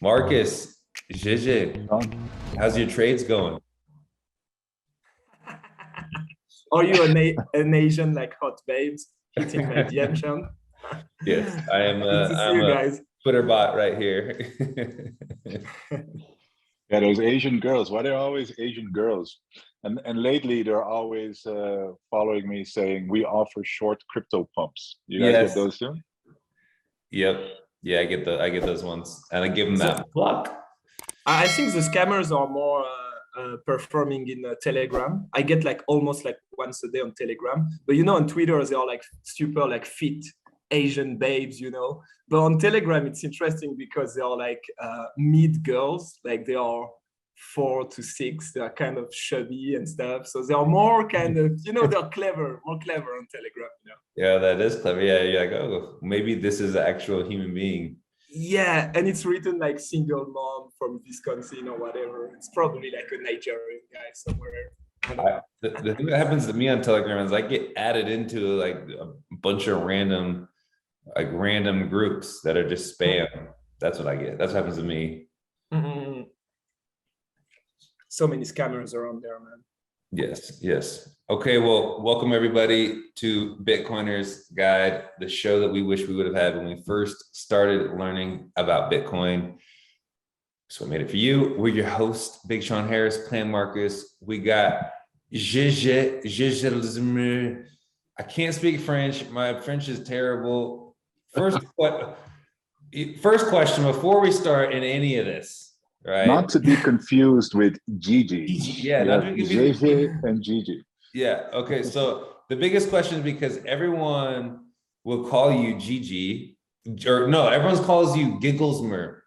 Marcus, Gege, how's your trades going? Are you an Asian like hot babes hitting my DM, Sean? Yes, I am. Good to see I'm you a guys. Twitter bot right here. Yeah, those Asian girls. Why they're always Asian girls? And lately they're always following me saying we offer short crypto pumps. You guys get Yes. those too? Yep. Yeah, I get those ones, and I give them So that pluck. I think the scammers are more performing in Telegram. I get like almost like once a day on Telegram, but you know on Twitter they are like super like fit Asian babes, you know. But on Telegram it's interesting because they are like mid girls, like they are 4 to 6. They are kind of chubby and stuff, so they are more kind of, you know, they're clever, more clever on Telegram, you know. Yeah, that is clever. Yeah, you're like, oh, maybe this is an actual human being. Yeah, and it's written like single mom from Wisconsin or whatever. It's probably like a Nigerian guy somewhere. The thing that happens to me on Telegram is I get added into like a bunch of random groups that are just spam. That's what I get. That's what happens to me. Mm-hmm. So many scammers around there, man. Yes, yes. Okay, well, welcome everybody to Bitcoiner's Guide, the show that we wish we would have had when we first started learning about Bitcoin. So I made it for you. We're your host, Big Sean Harris, Plan Marcus. We got GegeLSMR. I can't speak French. My French is terrible. First question before we start in any of this, right? Not to be confused with Gege. Yeah, not to be confused. Gege and Gege. Yeah. Okay. So the biggest question is because everyone will call you Gege, or no, everyone calls you GegeLSMR.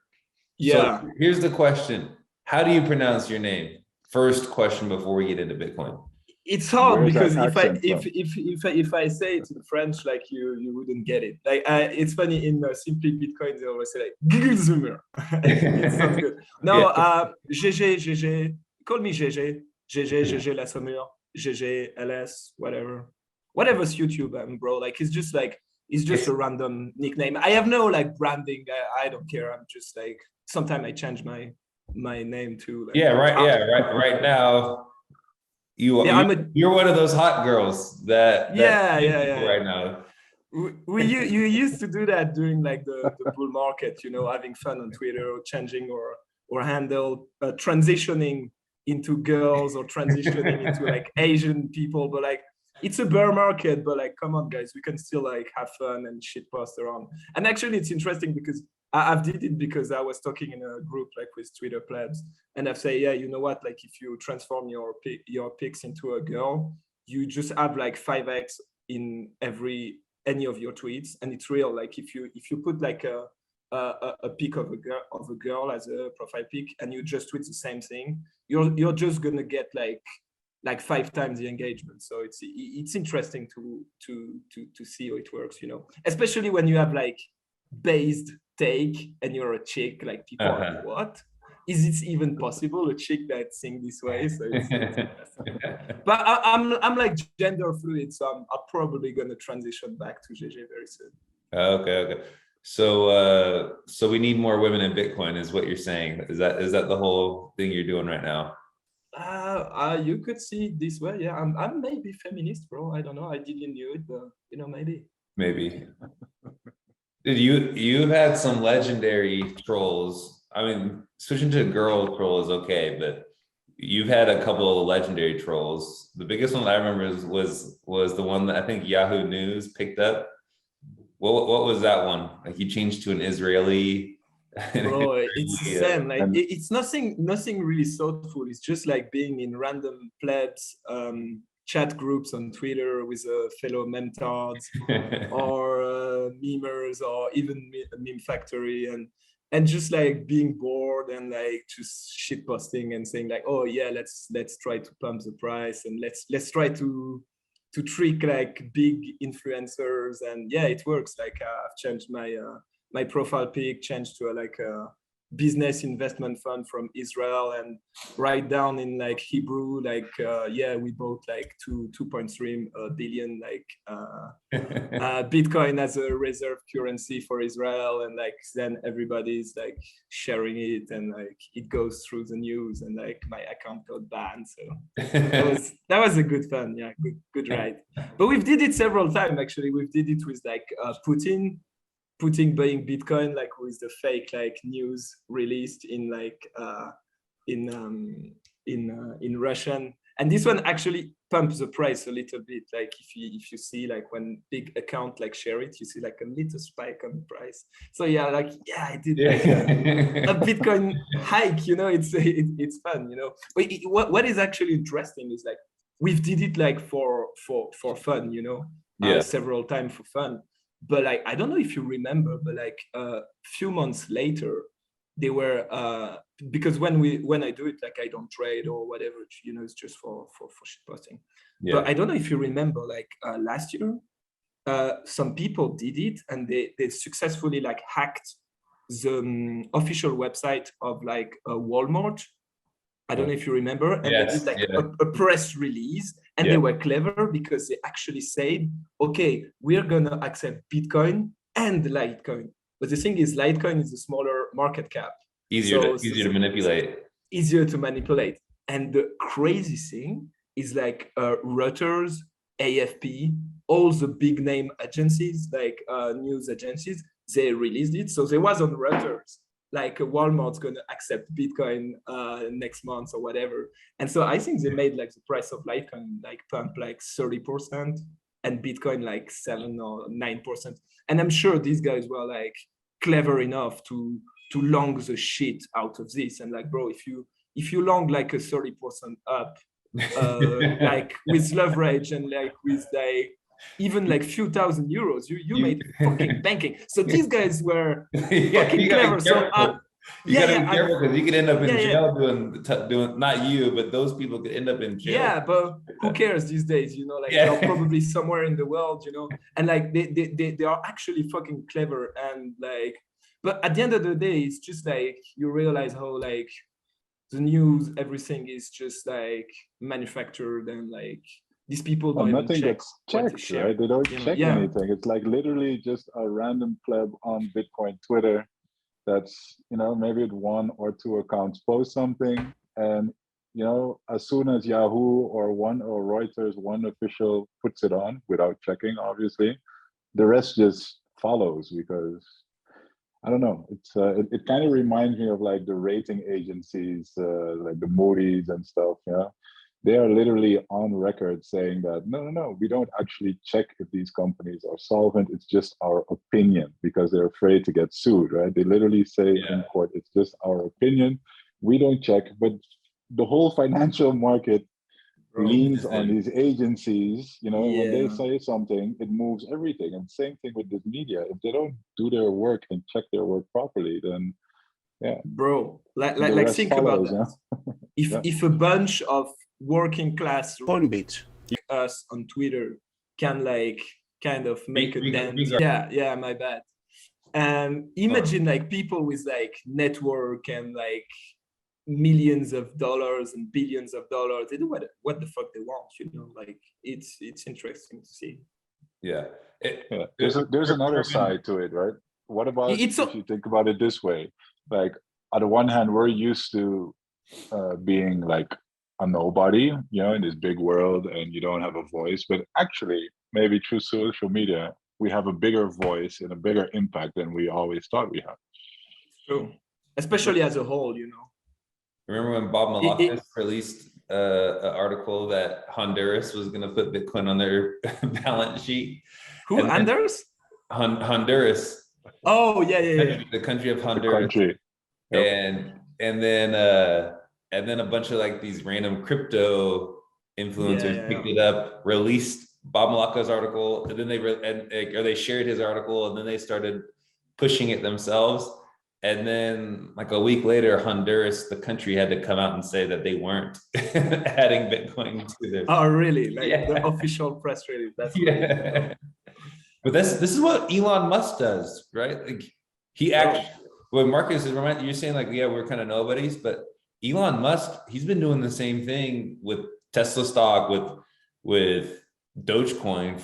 Yeah. So here's the question: how do you pronounce your name? First question before we get into Bitcoin. It's hard because if I say it in French, like you wouldn't get it. Like it's funny in Simply Bitcoin they always say like GegeLSMR. It sounds good. No, Gege. Call me Gege. GegeLSMR. GegeLS, whatever suits you, bro. Like it's just a random nickname. I have no like branding. I don't care. I'm just like sometimes I change my name too. Like, right now. You're one of those hot girls that right now. You used to do that during like the bull market, you know, having fun on Twitter, or changing or handle transitioning into girls or transitioning into like Asian people, but like it's a bear market, but like come on guys, we can still like have fun and shit post around. And actually it's interesting because I've did it because I was talking in a group like with Twitter plebs, and I've said, yeah, you know what, like if you transform your pics into a girl, you just have like 5x in any of your tweets, and it's real. Like if you put like a pic of a girl as a profile pic, and you just tweet the same thing, you're just gonna get like 5 times the engagement. So it's interesting to see how it works, you know, especially when you have like based take and you're a chick, like people are like, what is it even possible, a chick that sing this way? So it's but I'm like gender fluid, so I'm probably gonna transition back to Gege very soon. Okay. So we need more women in Bitcoin is what you're saying. Is that the whole thing you're doing right now? You could see it this way. Yeah, I'm maybe feminist, bro. I don't know. I didn't knew it, but you know, maybe. Dude, you've had some legendary trolls. I mean, switching to a girl troll is okay, but you've had a couple of legendary trolls. The biggest one I remember was the one that I think Yahoo News picked up. What was that one? Like he changed to an Israeli. Bro, it's the same. Like it's nothing really thoughtful. It's just like being in random plebs chat groups on Twitter with fellow memtards or memers, or even meme factory, and just like being bored and like just shit posting and saying like, oh yeah, let's try to pump the price, and let's try to trick like big influencers. And yeah, it works. Like I've changed my my profile pic, changed to business investment fund from Israel and write down in like Hebrew, like, yeah, we bought like 2.3 billion like Bitcoin as a reserve currency for Israel. And like, then everybody's like sharing it and like it goes through the news and like my account got banned. So that was a good fun. Yeah, good ride. But we've did it several times actually. We've did it with like Putin buying Bitcoin, like with the fake like news released in like in Russian. And this one actually pumps the price a little bit. Like if you see like when big account like share it, you see like a little spike on the price. So yeah, like yeah, I did like a Bitcoin hike. You know, it's fun. You know, but what is actually interesting is like we've did it like for fun. You know, several times for fun. But like I don't know if you remember, but like a few months later, they were because when I do it, like I don't trade or whatever, you know, it's just for shitposting. Yeah. But I don't know if you remember, like last year, some people did it and they successfully like hacked the official website of like Walmart. I don't know if you remember, and they did like a press release, and they were clever because they actually said, okay, we're gonna accept Bitcoin and Litecoin. But the thing is, Litecoin is a smaller market cap. Easier to manipulate. Easier to manipulate. And the crazy thing is like Reuters, AFP, all the big name agencies, like news agencies, they released it. So there was on Reuters, like Walmart's gonna accept Bitcoin next month or whatever. And so I think they made like the price of Litecoin like pump like 30% and Bitcoin like 7 or 9%. And I'm sure these guys were like clever enough to long the shit out of this. And like, bro, if you long like a 30% up, like with leverage and like with like even like few thousand euros, you made fucking banking. So these guys were fucking clever. So you gotta be careful because you could end up in jail doing not you, but those people could end up in jail. Yeah, but who cares these days? You know, like they're probably somewhere in the world, you know, and like they are actually fucking clever and like. But at the end of the day, it's just like you realize how like the news, everything is just like manufactured and like. These people don't nothing even check gets checked, right? They don't check anything. It's like literally just a random pleb on Bitcoin Twitter that's, you know, maybe one or two accounts post something. And, you know, as soon as Yahoo or Reuters, one official puts it on without checking, obviously, the rest just follows because, I don't know, it's it kind of reminds me of like the rating agencies, like the Moody's and stuff, you know? They are literally on record saying that, no, we don't actually check if these companies are solvent. It's just our opinion because they're afraid to get sued, right? They literally say in court, it's just our opinion. We don't check, but the whole financial market leans on these agencies, you know, when they say something, it moves everything. And same thing with the media. If they don't do their work and check their work properly, then bro, like think follows, about that. If a bunch of working class Coinbase us on Twitter can like kind of make a dent. Yeah, my bad. Imagine like people with like network and like millions of dollars and billions of dollars. They do what the fuck they want, you know. Like it's interesting to see. Yeah. There's another side to it, right? What about if you think about it this way? Like on the one hand, we're used to being like a nobody, you know, in this big world, and you don't have a voice. But actually, maybe through social media, we have a bigger voice and a bigger impact than we always thought we had. True, especially as a whole, you know. Remember when Bob Malakas released an article that Honduras was going to put Bitcoin on their balance sheet? Who? Honduras? Honduras. Oh yeah. The country of Honduras. Yep. And then a bunch of like these random crypto influencers picked it up, released Bob Malaka's article, and then they shared his article, and then they started pushing it themselves. And then like a week later, Honduras, the country, had to come out and say that they weren't adding Bitcoin to their. Oh, really? Like the official press release. That's But this is what Elon Musk does, right? Like he actually. Well, Marcus, you're saying like, yeah, we're kind of nobodies, but Elon Musk, he's been doing the same thing with Tesla stock, with Dogecoin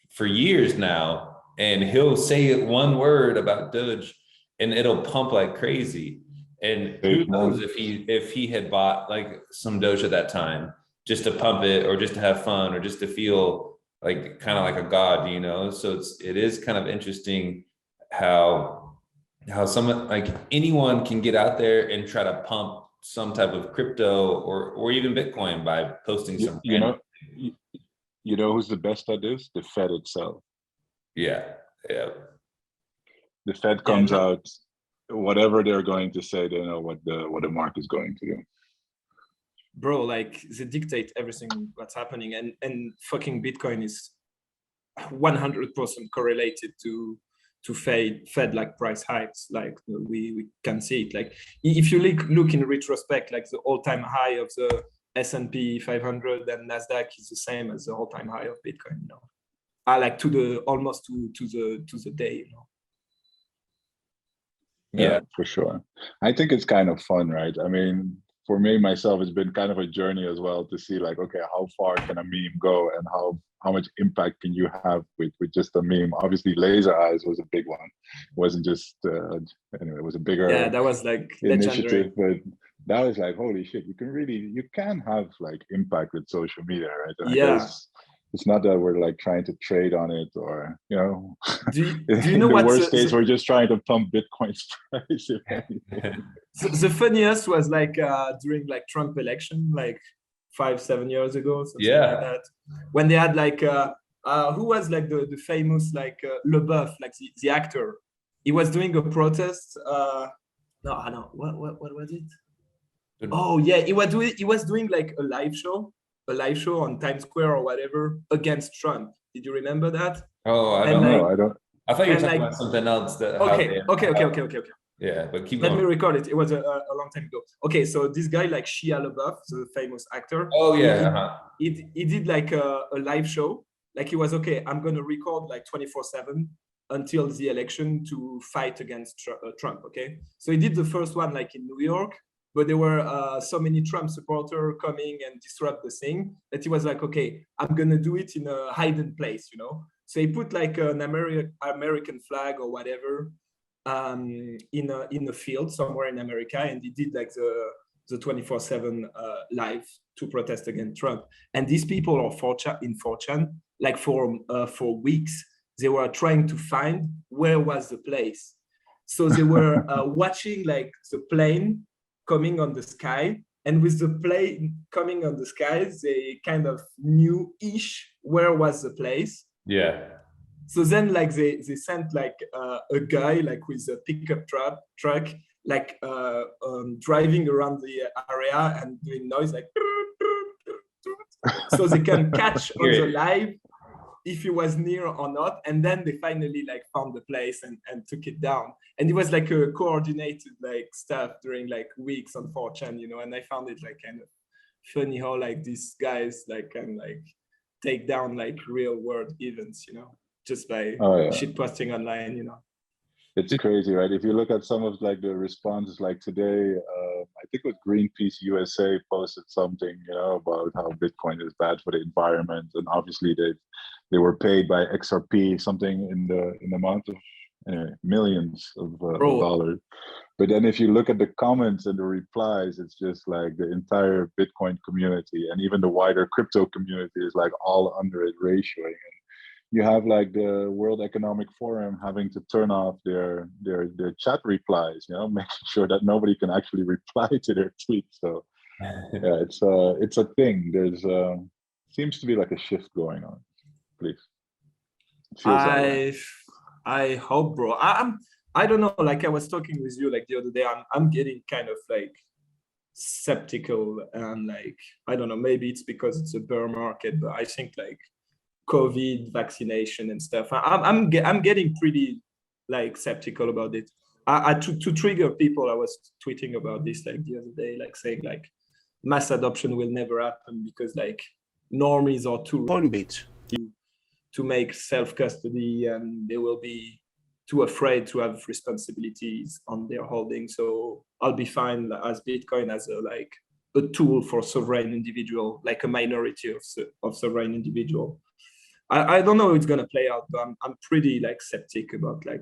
for years now, and he'll say one word about Doge, and it'll pump like crazy. And who knows if he had bought like some Doge at that time just to pump it, or just to have fun, or just to feel like kind of like a god, you know? So it is kind of interesting how someone like anyone can get out there and try to pump some type of crypto or even Bitcoin by posting some. You know who's the best at this? The Fed itself. Yeah. The Fed comes out, whatever they're going to say, they know what the market is going to do. Bro, like they dictate everything what's happening, and fucking Bitcoin is 100% correlated to Fed like price hikes. Like we can see it. Like if you look in retrospect, like the all-time high of the S&P 500 and Nasdaq is the same as the all-time high of Bitcoin. You know, like almost to the day. You know. Yeah, for sure. I think it's kind of fun, right? I mean, for me myself, it's been kind of a journey as well to see like, okay, how far can a meme go, and how much impact can you have with just a meme? Obviously, laser eyes was a big one. It wasn't just anyway, it was a bigger that was like initiative, but that was like, holy shit, you can have like impact with social media, right? And I guess it's not that we're like trying to trade on it, or you know, do you know the what worst case we're just trying to pump Bitcoin's price. The funniest was like during like Trump election, like 5-7 years ago, something like that, when they had like who was like the famous like LeBeouf, like the actor. He was doing a protest. No, I know what was it? Oh yeah, he was doing like a live show on Times Square or whatever against Trump. Did you remember that? Oh, I don't know. I thought you were talking about something else. Okay. Yeah, but keep going. Let me record it. It was a long time ago. Okay, so this guy like Shia LaBeouf, the famous actor. Oh yeah. He did like a live show. Like he was okay. I'm gonna record like 24/7 until the election to fight against Trump. Okay, so he did the first one like in New York. But there were so many Trump supporters coming and disrupt the thing that he was like, okay, I'm going to do it in a hidden place, you know? So he put like an American flag or whatever in a field somewhere in America. And he did like the 24/7 live to protest against Trump. And these people are in 4chan, like for weeks, they were trying to find where was the place. So they were watching like the plane coming on the sky, and with the plane coming on the sky, they kind of knew-ish where was the place. Yeah. So then like they sent like a guy like with a pickup truck like driving around the area and doing noise like so they can catch on the live if he was near or not. And then they finally like found the place and took it down. And it was like a coordinated like stuff during like weeks on 4chan, you know, and I found it like kind of funny how like these guys like can like take down like real world events, you know, just by shit posting online, you know. It's crazy, right? If you look at some of like the responses, like today, I think it was Greenpeace USA posted something, you know, about how Bitcoin is bad for the environment, and obviously they were paid by XRP something in the amount of millions of dollars. But then if you look at the comments and the replies, it's just like the entire Bitcoin community and even the wider crypto community is like all under it ratioing. And you have like the World Economic Forum having to turn off their chat replies, you know, making sure that nobody can actually reply to their tweets. So yeah, it's a thing. There's seems to be like a shift going on. Please. I hope, bro. I don't know. Like I was talking with you like the other day. I'm getting kind of like skeptical, and like I don't know. Maybe it's because it's a bear market, but I think like COVID vaccination and stuff. I'm getting pretty like skeptical about it. To trigger people, I was tweeting about this like the other day, like saying like mass adoption will never happen because like normies are too on beach to make self-custody, and there will be too afraid to have responsibilities on their holding. So I'll be fine as Bitcoin as a tool for sovereign individual, like a minority of sovereign individual. I don't know how it's gonna play out, but I'm pretty like skeptic about like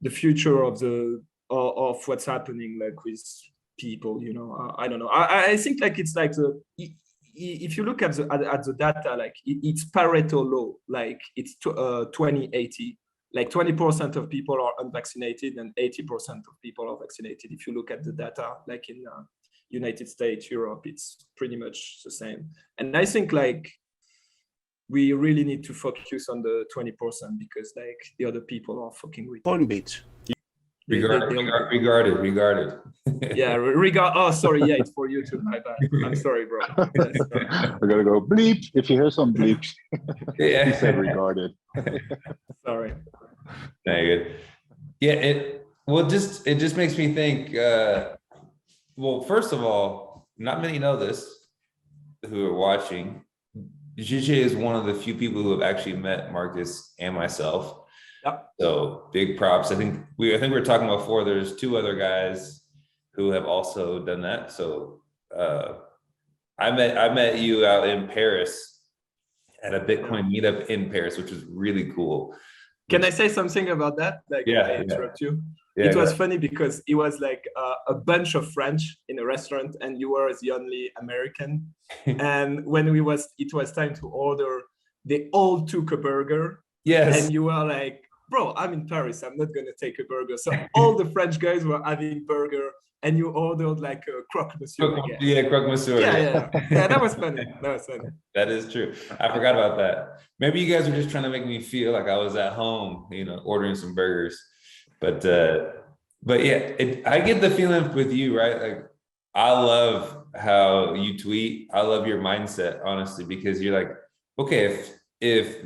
the future of what's happening like with people. You know, I don't know. I think like it's like if you look at the data, like it's Pareto law, like it's 20-80. Like 20% of people are unvaccinated and 80% of people are vaccinated. If you look at the data, like in United States, Europe, it's pretty much the same. And I think like we really need to focus on the 20% because like the other people are fucking with Coinbase. Regarded. Yeah, oh, sorry. Yeah, it's for you too. My bad. I'm sorry, bro. Yes, sorry. We're gonna go bleep if you hear some bleeps. Yeah. He said regarded. Sorry. Very good. Yeah, it just makes me think. Well, first of all, not many know this who are watching. Gege is one of the few people who have actually met Marcus and myself. Yep. So big props. I think we were talking before. There's 2 other guys who have also done that. So I met you out in Paris at a Bitcoin meetup in Paris, which was really cool. Can I say something about that? Like, I interrupt you. Yeah, it was funny because it was like a bunch of French in a restaurant, and you were the only American. And when it was time to order, they all took a burger. Yes. And you were like, bro, I'm in Paris. I'm not gonna take a burger. So all the French guys were having burger, and you ordered like a croque monsieur. Yeah, croque monsieur. Yeah, that was funny. That is true. I forgot about that. Maybe you guys were just trying to make me feel like I was at home, you know, ordering some burgers. But yeah, I get the feeling with you, right? Like, I love how you tweet. I love your mindset, honestly, because you're like, okay, if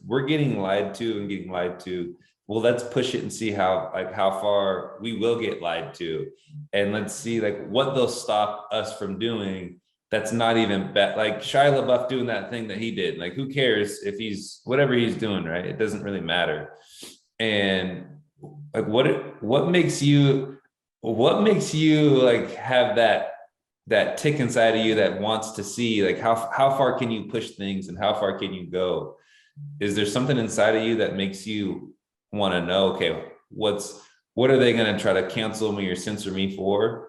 we're getting lied to, well, let's push it and see how far we will get lied to, and let's see like what they'll stop us from doing. That's not even like Shia LaBeouf doing that thing that he did. Like, who cares if whatever he's doing, right? It doesn't really matter. And like, what makes you like have that tick inside of you that wants to see like how far can you push things and how far can you go? Is there something inside of you that makes you want to know, okay, what are they going to try to cancel me or censor me for?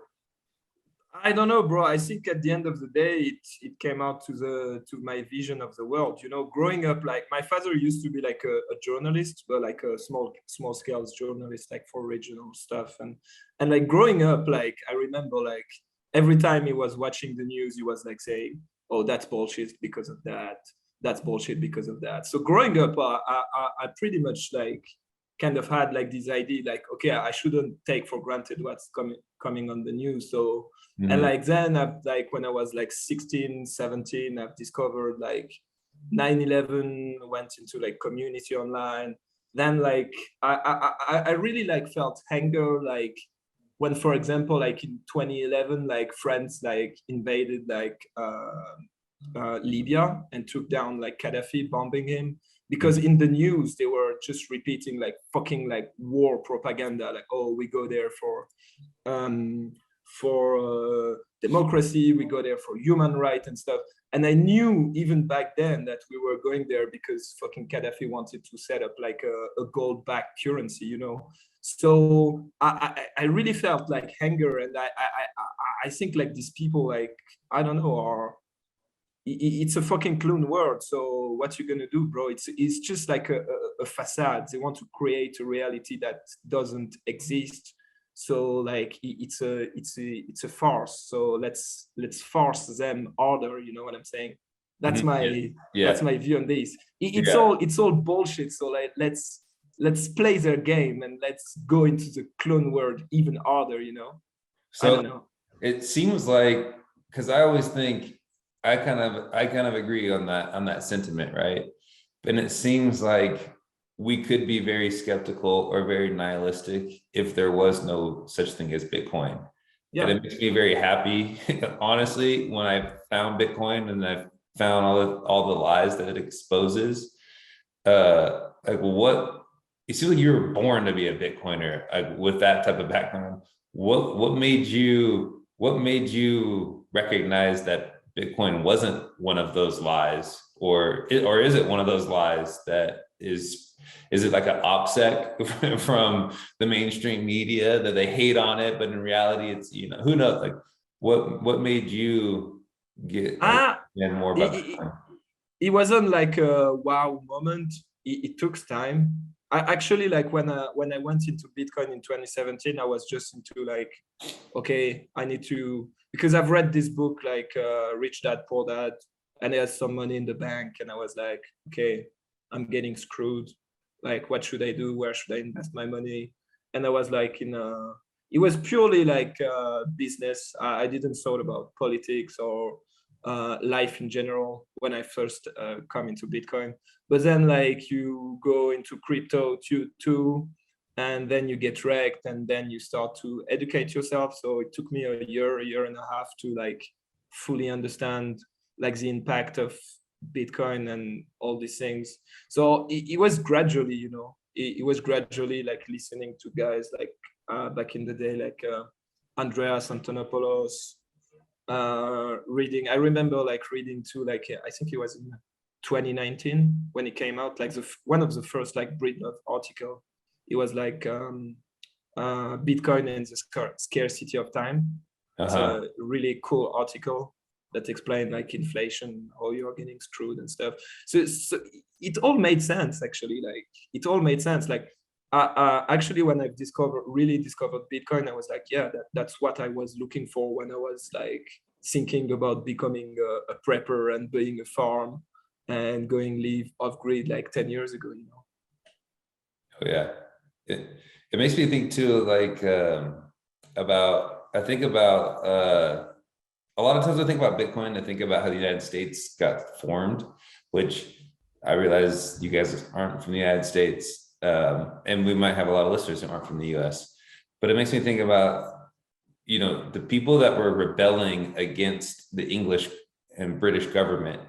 I don't know, bro. I think at the end of the day, it came out to my vision of the world. You know, growing up, like my father used to be like a journalist, but like a small scale journalist, like for regional stuff. And like growing up, like I remember like every time he was watching the news, he was like saying, "Oh, that's bullshit because of that. That's bullshit because of that." So growing up, I pretty much like kind of had like this idea, like, okay, I shouldn't take for granted what's coming on the news. So. Mm-hmm. And like then I've like when I was like 16, 17, I've discovered like 9/11, went into like community online. Then like I really like felt anger like when, for example, like in 2011, like France like invaded like Libya and took down like Gaddafi, bombing him. Because in the news they were just repeating like fucking like war propaganda, like, oh, we go there for democracy, we go there for human rights and stuff. And I knew even back then that we were going there because fucking Gaddafi wanted to set up like a gold-backed currency, you know. So I really felt like anger, and I think like these people, like, I don't know, it's a fucking clown world. So what you gonna do, bro? It's just like a facade. They want to create a reality that doesn't exist. So like it's a farce. So let's farce them harder. You know what I'm saying? That's my that's my view on this. It's all bullshit. So like let's play their game and let's go into the clone world even harder. You know? So I don't know. It seems like, because I always think I kind of agree on that sentiment, right? And it seems like we could be very skeptical or very nihilistic if there was no such thing as Bitcoin. Yeah. And it makes me very happy, honestly, when I found Bitcoin and I've found all the lies that it exposes. Like, what it seems like you were born to be a Bitcoiner with that type of background. What made you recognize that Bitcoin wasn't one of those lies, or is it one of those lies that is it like an OPSEC from the mainstream media that they hate on it, but in reality it's, who knows, like what made you get more about Bitcoin? It wasn't like a wow moment. It took time. I actually, like when I went into Bitcoin in 2017, I was just into like, okay, I need to, because I've read this book like Rich Dad Poor Dad, and I had some money in the bank, and I was like, okay, I'm getting screwed. Like, what should I do? Where should I invest my money? And I was like, it was purely like business. I didn't thought about politics or life in general when I first come into Bitcoin. But then like you go into crypto too, and then you get wrecked, and then you start to educate yourself. So it took me a year and a half to like fully understand like the impact of Bitcoin and all these things. So it was gradually, it was gradually like listening to guys like back in the day, like Andreas Antonopoulos, reading. I remember like reading too, like I think it was in 2019 when it came out, like one of the first like Breedlove article. It was like Bitcoin and the scarcity of time. It's a really cool article that explained like inflation, how you're getting screwed and stuff. So it all made sense actually. Like it all made sense. Like actually, when I really discovered Bitcoin, I was like, yeah, that's what I was looking for when I was like thinking about becoming a prepper and buying a farm and going live off grid like 10 years ago. Oh yeah, it makes me think too, like I think about a lot of times I think about Bitcoin, I think about how the United States got formed, which I realize you guys aren't from the United States, and we might have a lot of listeners who aren't from the US, but it makes me think about, the people that were rebelling against the English and British government,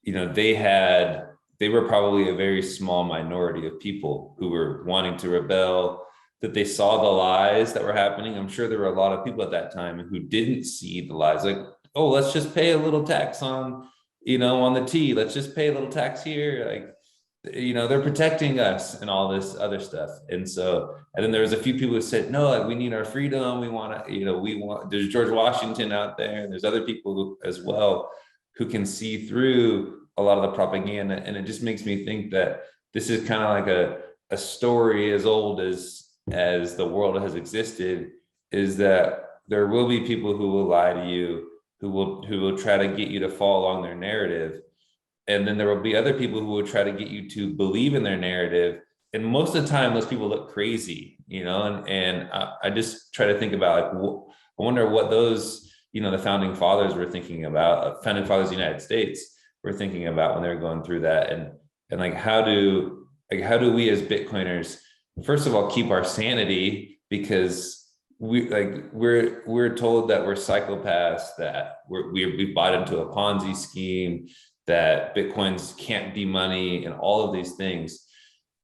they were probably a very small minority of people who were wanting to rebel, that they saw the lies that were happening. I'm sure there were a lot of people at that time who didn't see the lies, like, oh, let's just pay a little tax on, on the tea. Let's just pay a little tax here. Like, they're protecting us and all this other stuff. And then there was a few people who said, no, like, we need our freedom. We want to, there's George Washington out there, and there's other people as well who can see through a lot of the propaganda. And it just makes me think that this is kind of like a story as old as the world has existed, is that there will be people who will lie to you, who will try to get you to fall along their narrative. And then there will be other people who will try to get you to believe in their narrative. And most of the time, those people look crazy, and I just try to think about, like, I wonder what those, the founding fathers were thinking about, founding fathers of the United States were thinking about when they were going through that. And like, how do we as Bitcoiners, first of all, keep our sanity, because we're told that we're psychopaths, that we bought into a Ponzi scheme, that Bitcoins can't be money, and all of these things.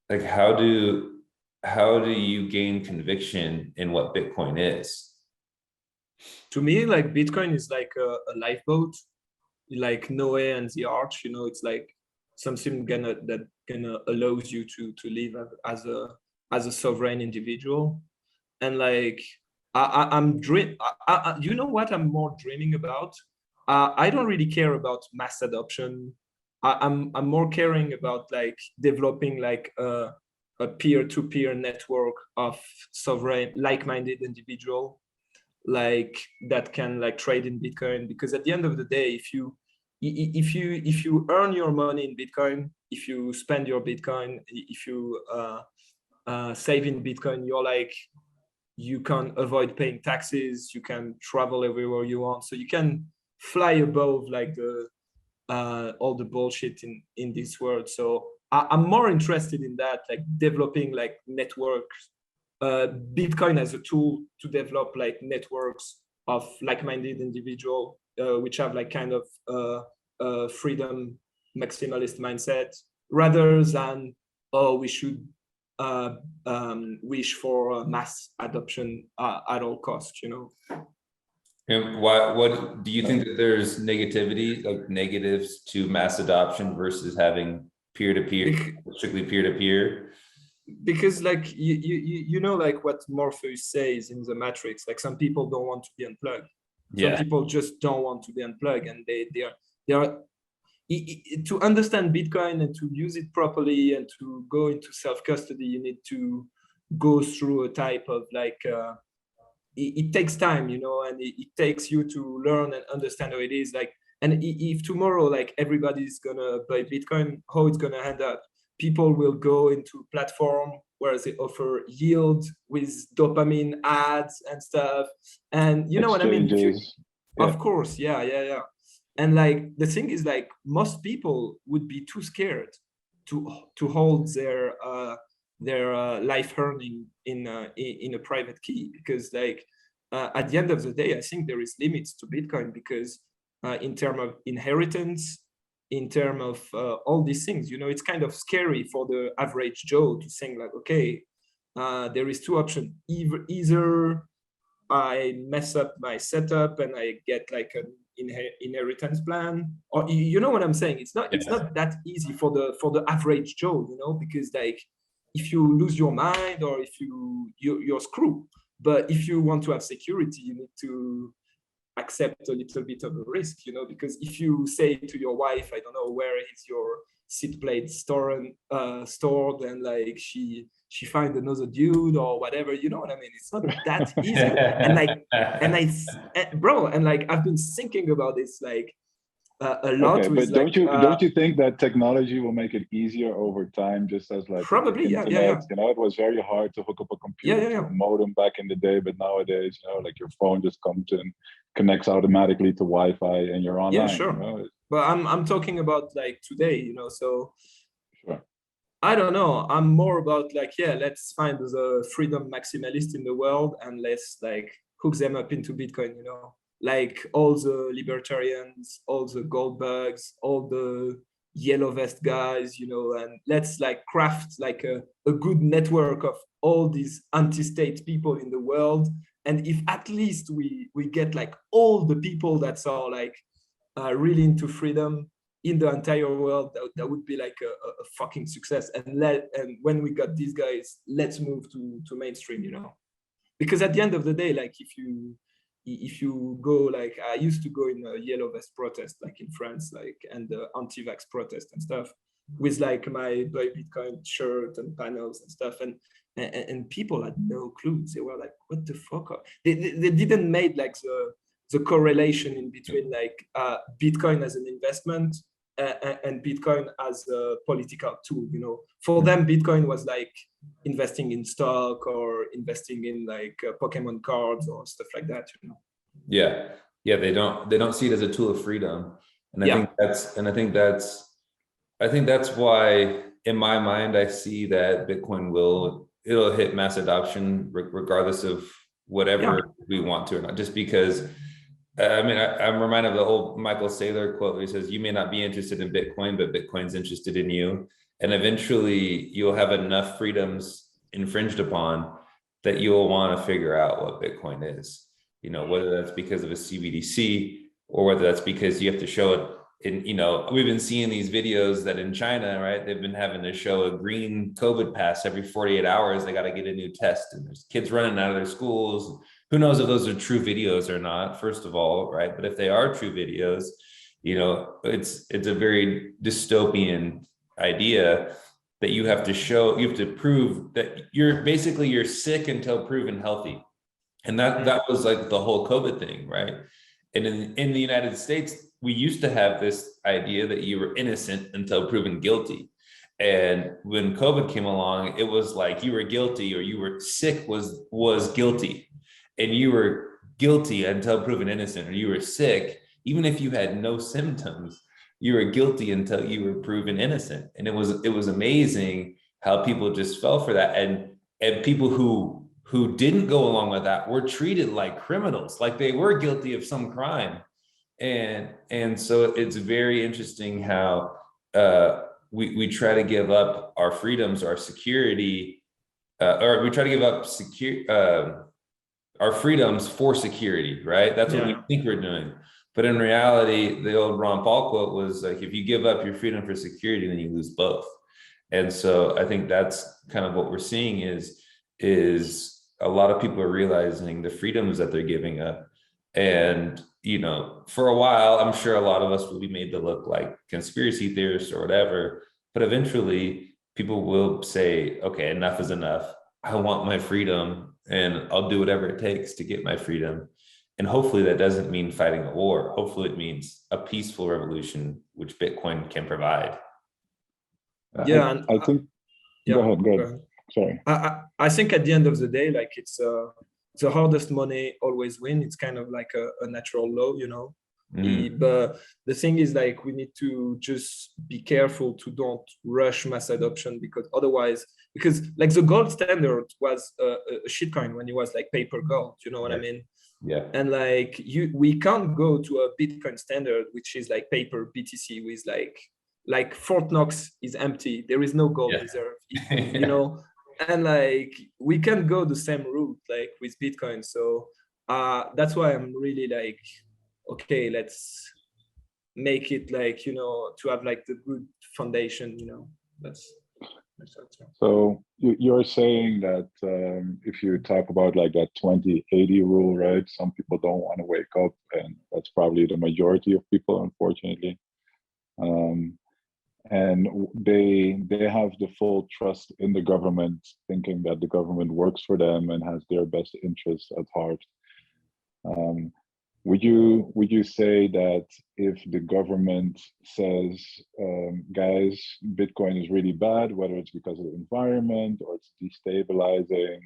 Like, how do you gain conviction in what Bitcoin is? To me, like, Bitcoin is like a lifeboat, like Noah and the Arch. It's like something that allows you to live as a sovereign individual. And like you know what I'm more dreaming about? I don't really care about mass adoption. I'm more caring about like developing like a peer-to-peer network of sovereign, like-minded individual, like that can like trade in Bitcoin. Because at the end of the day, if you earn your money in Bitcoin, if you spend your Bitcoin, if you save in Bitcoin, you can avoid paying taxes, you can travel everywhere you want, so you can fly above like all the bullshit in this world. So I'm more interested in that, like developing like networks, Bitcoin as a tool to develop like networks of like-minded individual, which have like kind of freedom maximalist mindset, rather than, oh, we should wish for mass adoption at all costs, you know. And what do you think that there's negativity, like negatives to mass adoption versus having peer-to-peer, strictly peer-to-peer? Because like you know, like what Morpheus says in the Matrix, like some people don't want to be unplugged. Some people just don't want to be unplugged, and they are to understand Bitcoin and to use it properly and to go into self-custody, you need to go through a type of like it takes time, you know, and it takes you to learn and understand how it is like. And if tomorrow like everybody's gonna buy Bitcoin, how it's gonna end up? People will go into platform where they offer yield with dopamine ads and stuff, and you know what I mean. Of course, yeah. And like the thing is, like most people would be too scared to hold their life earning in a private key, because like at the end of the day, I think there is limits to Bitcoin, because in terms of inheritance, in terms of all these things, you know, it's kind of scary for the average Joe to think like, okay, there is two options. Either I mess up my setup and I get like an inheritance plan, or you know what I'm saying. It's not that easy for the average Joe, you know, because like if you lose your mind or if you're screwed. But if you want to have security, you need to accept a little bit of a risk, you know, because if you say to your wife, I don't know, where is your seat plate stored, and like she find another dude or whatever, you know what I mean? It's not that easy. And like, and like I've been thinking about this like a lot. Okay, but don't you think that technology will make it easier over time, just as like probably internet, you know, it was very hard to hook up a computer to a modem back in the day, but nowadays, you know, like your phone just comes and connects automatically to Wi-Fi and you're online. Yeah, sure. You know? But I'm talking about like today, you know, so sure. I don't know. I'm more about like, let's find the freedom maximalist in the world and let's like hook them up into Bitcoin, you know, like all the libertarians, all the gold bugs, all the yellow vest guys, you know, and let's like craft like a good network of all these anti-state people in the world. And if at least we get like all the people that are like really into freedom in the entire world, that would be like a fucking success. And when we got these guys, let's move to mainstream, you know, because at the end of the day, like if you go, like I used to go in a yellow vest protest, like in France, like, and the anti-vax protest and stuff, with like my Buy Bitcoin shirt and panels and stuff, and people had no clue. They were like, what the fuck? They didn't make like the correlation in between like Bitcoin as an investment and Bitcoin as a political tool, you know. For them, Bitcoin was like investing in stock or investing in like Pokemon cards or stuff like that, you know. Yeah, they don't see it as a tool of freedom, and I think that's why in my mind I see that Bitcoin it'll hit mass adoption regardless of whatever we want to or not, just because. I mean, I'm reminded of the old Michael Saylor quote where he says, you may not be interested in Bitcoin, but Bitcoin's interested in you. And eventually you'll have enough freedoms infringed upon that you'll want to figure out what Bitcoin is, you know, whether that's because of a CBDC or whether that's because you have to show it in, you know, we've been seeing these videos that in China, right, they've been having to show a green COVID pass every 48 hours. They got to get a new test, and there's kids running out of their schools. Who knows if those are true videos or not, first of all, right? But if they are true videos, you know, it's a very dystopian idea that you have to prove that you're sick until proven healthy. And that was like the whole COVID thing, right? And in the United States, we used to have this idea that you were innocent until proven guilty. And when COVID came along, it was like you were guilty or you were sick was guilty. And you were guilty until proven innocent, or you were sick, even if you had no symptoms, you were guilty until you were proven innocent. And it was amazing how people just fell for that. And people who didn't go along with that were treated like criminals, like they were guilty of some crime. And so it's very interesting how we try to give up our freedoms, our security, or we try to give up our freedoms for security, right? That's what we think we're doing. But in reality, the old Ron Paul quote was like, if you give up your freedom for security, then you lose both. And so I think that's kind of what we're seeing is a lot of people are realizing the freedoms that they're giving up. And, you know, for a while, I'm sure a lot of us will be made to look like conspiracy theorists or whatever, but eventually people will say, okay, enough is enough. I want my freedom and I'll do whatever it takes to get my freedom. And hopefully that doesn't mean fighting a war. Hopefully it means a peaceful revolution, which Bitcoin can provide. Yeah, I think. Yeah, go ahead. Sorry. I think at the end of the day, like it's the hardest money always win. It's kind of like a natural law, you know. But the thing is, like, we need to just be careful to don't rush mass adoption, because otherwise, because like the gold standard was a shitcoin when it was like paper gold, you know what I mean? Yeah. And like we can't go to a Bitcoin standard, which is like paper BTC with like Fort Knox is empty. There is no gold reserve, you know? And like, we can go the same route, like with Bitcoin. So that's why I'm really like, okay, let's make it like, you know, to have like the good foundation, you know, that's so you're saying that if you talk about like that 2080 rule, right? Some people don't want to wake up, and that's probably the majority of people, unfortunately. And they have the full trust in the government, thinking that the government works for them and has their best interests at heart. Would you say that if the government says, guys, Bitcoin is really bad, whether it's because of the environment or it's destabilizing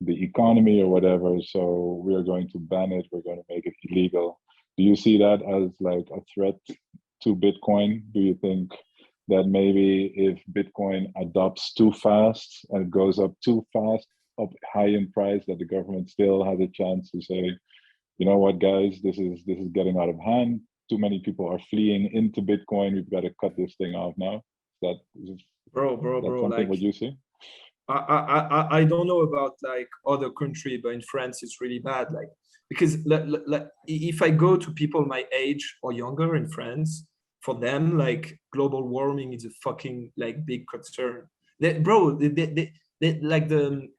the economy or whatever, so we are going to ban it, we're going to make it illegal? Do you see that as like a threat to Bitcoin? Do you think that maybe if Bitcoin adopts too fast and goes up too fast, up high in price, that the government still has a chance to say, you know what, guys, this is getting out of hand. Too many people are fleeing into Bitcoin. We've got to cut this thing off now. Bro, something like, what you see? I don't know about like other country, but in France it's really bad. Like, because if I go to people my age or younger in France, for them, like, global warming is a fucking like big concern. They like the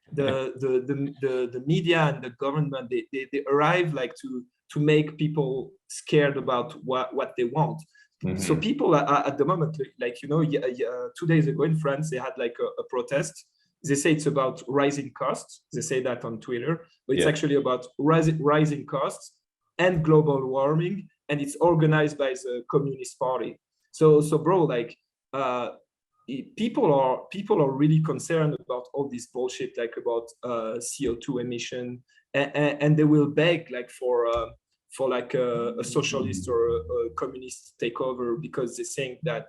media and the government, they arrive like to make people scared about what they want. So people are at the moment, like, you know, 2 days ago in France, they had like a protest. They say it's about rising costs. They say that on Twitter, but it's actually about rising costs and global warming, and it's organized by the Communist Party. So bro, like, people are really concerned about all this bullshit, like about CO2 emission, and they will beg like for like a socialist or a communist takeover, because they think that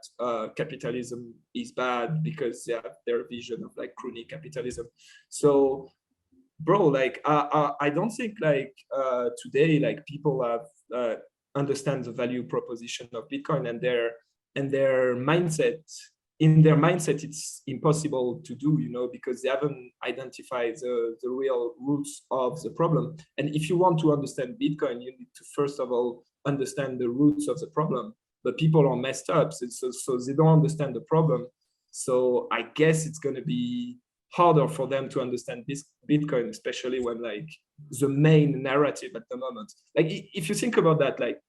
capitalism is bad, because they have their vision of like crony capitalism. So bro, like I don't think like today like people have understand the value proposition of Bitcoin, and their mindset. In their mindset, it's impossible to do, you know, because they haven't identified the real roots of the problem. And if you want to understand Bitcoin, you need to first of all understand the roots of the problem. But people are messed up, so they don't understand the problem. So I guess it's going to be harder for them to understand this Bitcoin, especially when like the main narrative at the moment. Like, if you think about that, like,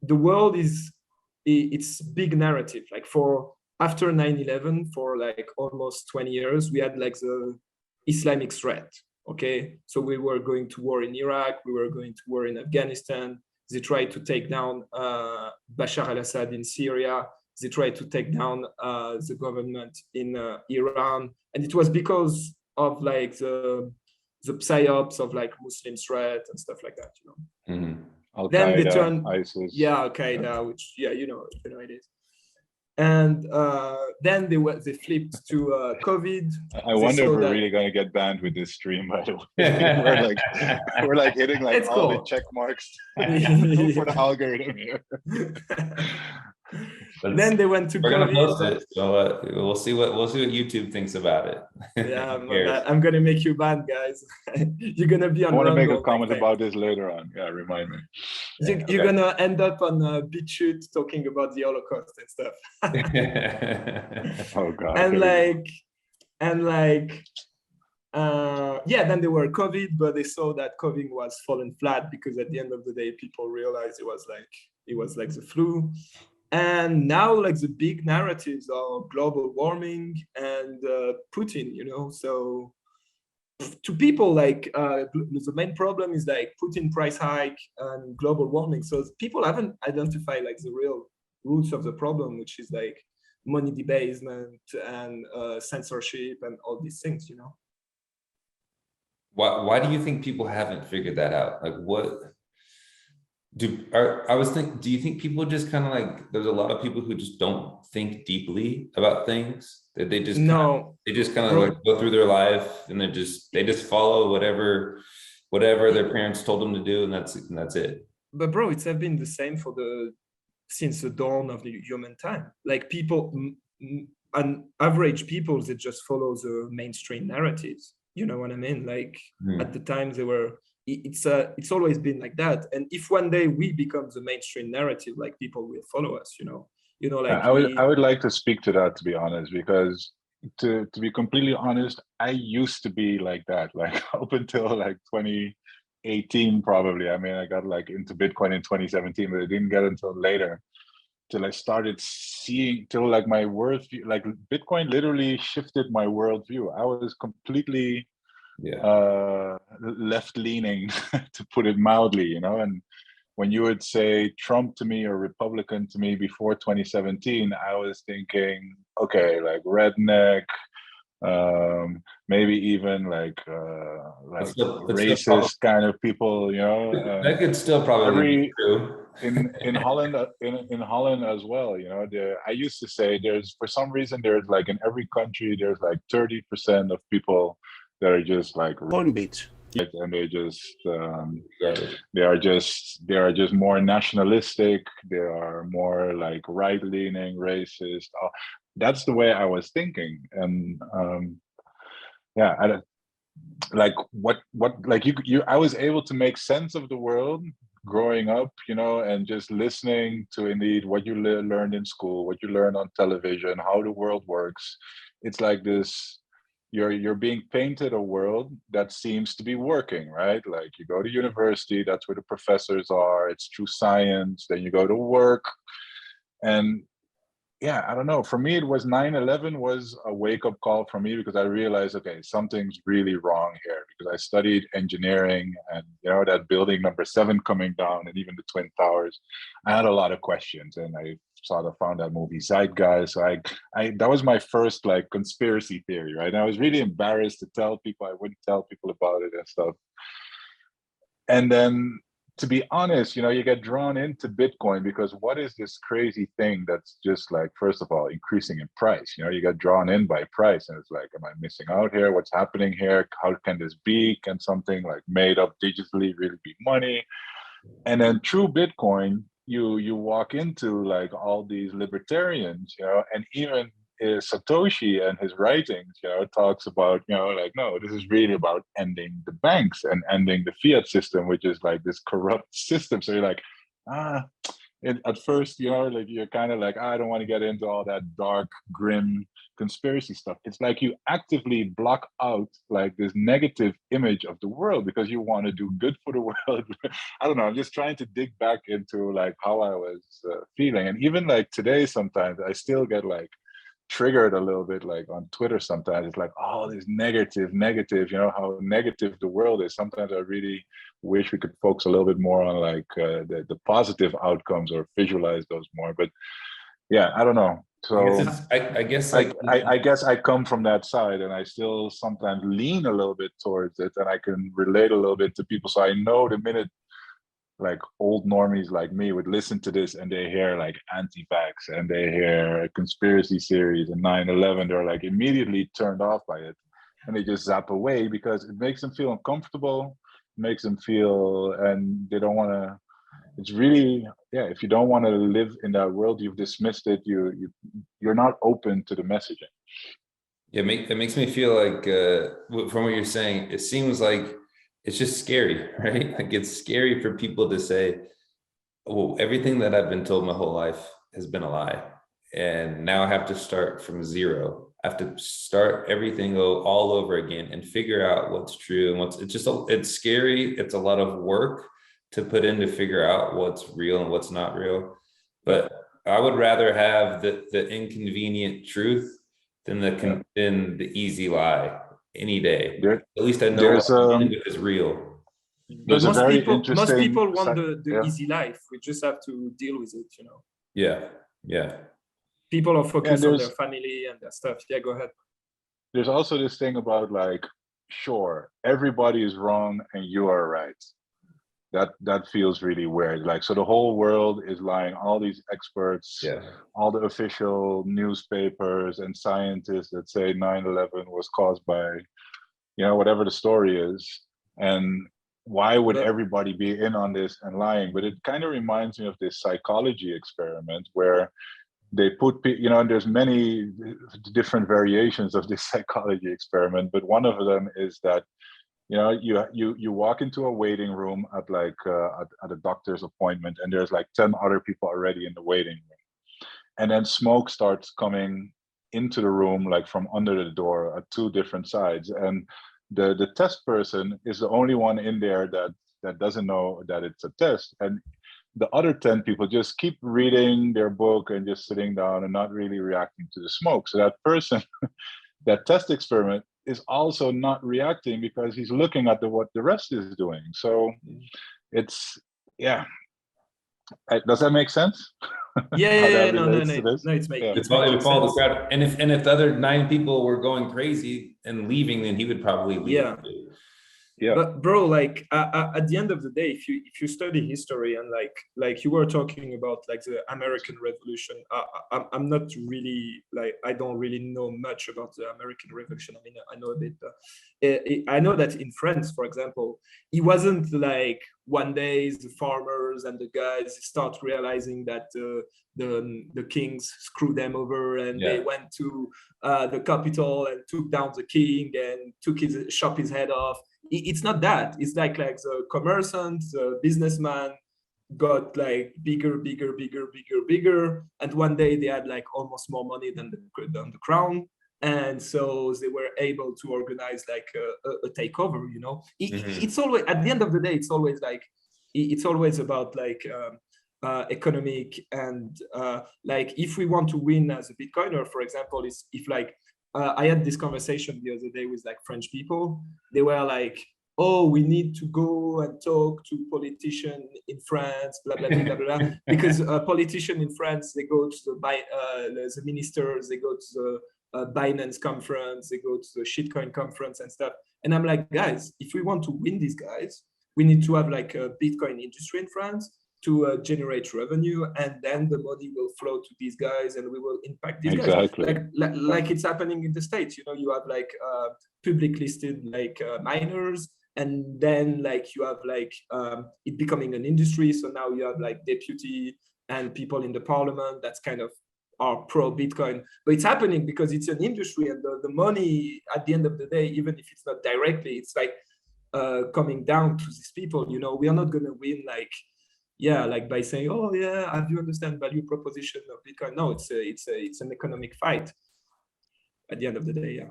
the world it's big narrative. Like, for after 9/11, for like almost 20 years, we had like the Islamic threat. Okay, so we were going to war in Iraq, we were going to war in Afghanistan. They tried to take down Bashar al-Assad in Syria. They tried to take down the government in Iran, and it was because of like the psyops of like Muslim threat and stuff like that, you know. Al-Qaeda, then they turned ISIS. Al-Qaeda, which you know it is. And then they flipped to COVID. I wonder if we're really going to get banned with this stream, by the way. we're like hitting like all the check marks for the algorithm here. Then they went to We're gonna COVID. post it, so we'll see what YouTube thinks about it. Yeah, I'm gonna make you banned, guys. You're gonna be on I want to make a Rumble comment next about this later on. Yeah, remind me. You're gonna end up on BitChute talking about the Holocaust and stuff. Oh God. Yeah, then there were COVID, but they saw that COVID was falling flat because at the end of the day, people realized it was like the flu. And now like the big narratives are global warming and Putin, so to people like the main problem is like Putin price hike and global warming. So people haven't identified like the real roots of the problem, which is like money debasement and censorship and all these things, Why do you think people haven't figured that out? Like do you think people just kind of like, there's a lot of people who just don't think deeply about things, that they just kind of like go through their life and they just follow whatever their parents told them to do, and that's it. But bro, it's have been the same since the dawn of the human time. Like people, and average people, they just follow the mainstream narratives. You know what I mean? Like at the time they were. It's always been like that. And if one day we become the mainstream narrative, like people will follow us. Like I would like to speak to that, to be honest, because to be completely honest, I used to be like that, like up until like 2018 probably. I mean, I got like into Bitcoin in 2017, but I didn't get until later, till I started seeing, till like my worldview, like Bitcoin literally shifted my worldview. I was completely left-leaning, to put it mildly, and when you would say Trump to me or Republican to me before 2017, I was thinking, okay, like redneck, maybe even like racist kind of people, that could still probably be true. in Holland, in Holland as well, I used to say for some reason there's like in every country there's like 30% of people that are just like Hornbeats, and they are just more nationalistic. They are more like right-leaning, racist. That's the way I was thinking, and like what like I was able to make sense of the world growing up, and just listening to indeed what you learned in school, what you learn on television, how the world works. It's like this. You're being painted a world that seems to be working, right? Like you go to university, that's where the professors are, it's true science, then you go to work. And yeah, I don't know, for me, it was 9/11 was a wake-up call for me, because I realized, okay, something's really wrong here, because I studied engineering, and that building number 7 coming down, and even the Twin Towers, I had a lot of questions, and I found that movie Zeitgeist. So I that was my first like conspiracy theory, right? And I was really embarrassed to tell people. I wouldn't tell people about it and stuff. And then, to be honest, you get drawn into Bitcoin because what is this crazy thing that's just like, first of all, increasing in price? You get drawn in by price, and it's like, am I missing out here? What's happening here? How can this be? Can something like made up digitally really be money? And then through Bitcoin, you walk into like all these libertarians, and even Satoshi and his writings, talks about, like, no, this is really about ending the banks and ending the fiat system, which is like this corrupt system. So you're like, at first, like you're kind of like, I don't want to get into all that dark, grim conspiracy stuff. It's like you actively block out like this negative image of the world because you want to do good for the world. I don't know. I'm just trying to dig back into like how I was feeling. And even like today, sometimes I still get like triggered a little bit, like on Twitter sometimes. It's like, oh, this negative, how negative the world is. Sometimes I really wish we could focus a little bit more on like the positive outcomes, or visualize those more. But yeah, I don't know. So I guess like I guess I come from that side, and I still sometimes lean a little bit towards it, and I can relate a little bit to people. So I know the minute like old normies like me would listen to this and they hear like anti-vax and they hear a conspiracy series and 9/11, they're like immediately turned off by it, and they just zap away because it makes them feel uncomfortable, makes them feel, and they don't want to it's really, yeah, if you don't want to live in that world, you've dismissed it, you're not open to the messaging. Yeah, that makes me feel like from what you're saying, it seems like it's just scary, right? Like it's scary for people to say, well, everything that I've been told my whole life has been a lie. And now I have to start from zero. I have to start everything all over again and figure out what's true and it's scary. It's a lot of work to put in to figure out what's real and what's not real. But I would rather have the inconvenient truth than the easy lie any day. At least I know what I'm dealing with is real. But most interesting people want the easy life. We just have to deal with it, you know. Yeah. People are focused on their family and their stuff. Yeah, go ahead. There's also this thing about like, sure, everybody is wrong and you are right. That feels really weird. Like, so the whole world is lying. All these experts, all the official newspapers and scientists that say 9/11 was caused by, you know, whatever the story is. And why would everybody be in on this and lying? But it kind of reminds me of this psychology experiment where they put, you know, and there's many different variations of this psychology experiment, but one of them is that, you know, you walk into a waiting room at like at a doctor's appointment, and there's like 10 other people already in the waiting room, and then smoke starts coming into the room like from under the door at two different sides, and the test person is the only one in there that doesn't know that it's a test, and the other 10 people just keep reading their book and just sitting down and not really reacting to the smoke. So that person, that test experiment, is also not reacting because he's looking at what the rest is doing. So it's, yeah. Does that make sense? Yeah, no, it's making it's follow the crowd. And if the other 9 people were going crazy and leaving, then he would probably leave. Yeah. But bro, like at the end of the day, if you study history and like you were talking about like the American Revolution, I'm not really like, I don't really know much about the American Revolution. I mean, I know a bit. I know that in France, for example, it wasn't like one day the farmers and the guys start realizing that the kings screwed them over and they went to the capital and took down the king and chopped his head off. It's not that. It's like the commerçant, the businessman got like bigger, and one day they had like almost more money than the crown, and so they were able to organize like a takeover. You know, it's always, at the end of the day, it's always about like economic and like if we want to win as a Bitcoiner, for example, is if like I had this conversation the other day with like French people. They were like, oh, we need to go and talk to politicians in France, blah, blah, blah, blah, blah. Because politicians in France, they go to the ministers, they go to the Binance conference, they go to the shitcoin conference and stuff. And I'm like, guys, if we want to win these guys, we need to have like a Bitcoin industry in France to generate revenue, and then the money will flow to these guys and we will impact these guys. Like it's happening in the States. You know, you have like public listed like miners, and then like you have like it becoming an industry. So now you have like deputy and people in the parliament that's kind of are pro Bitcoin, but it's happening because it's an industry, and the money at the end of the day, even if it's not directly, it's like coming down to these people. You know, we are not going to win like, like by saying, oh yeah, have you understand value proposition of Bitcoin? No, it's an economic fight at the end of the day.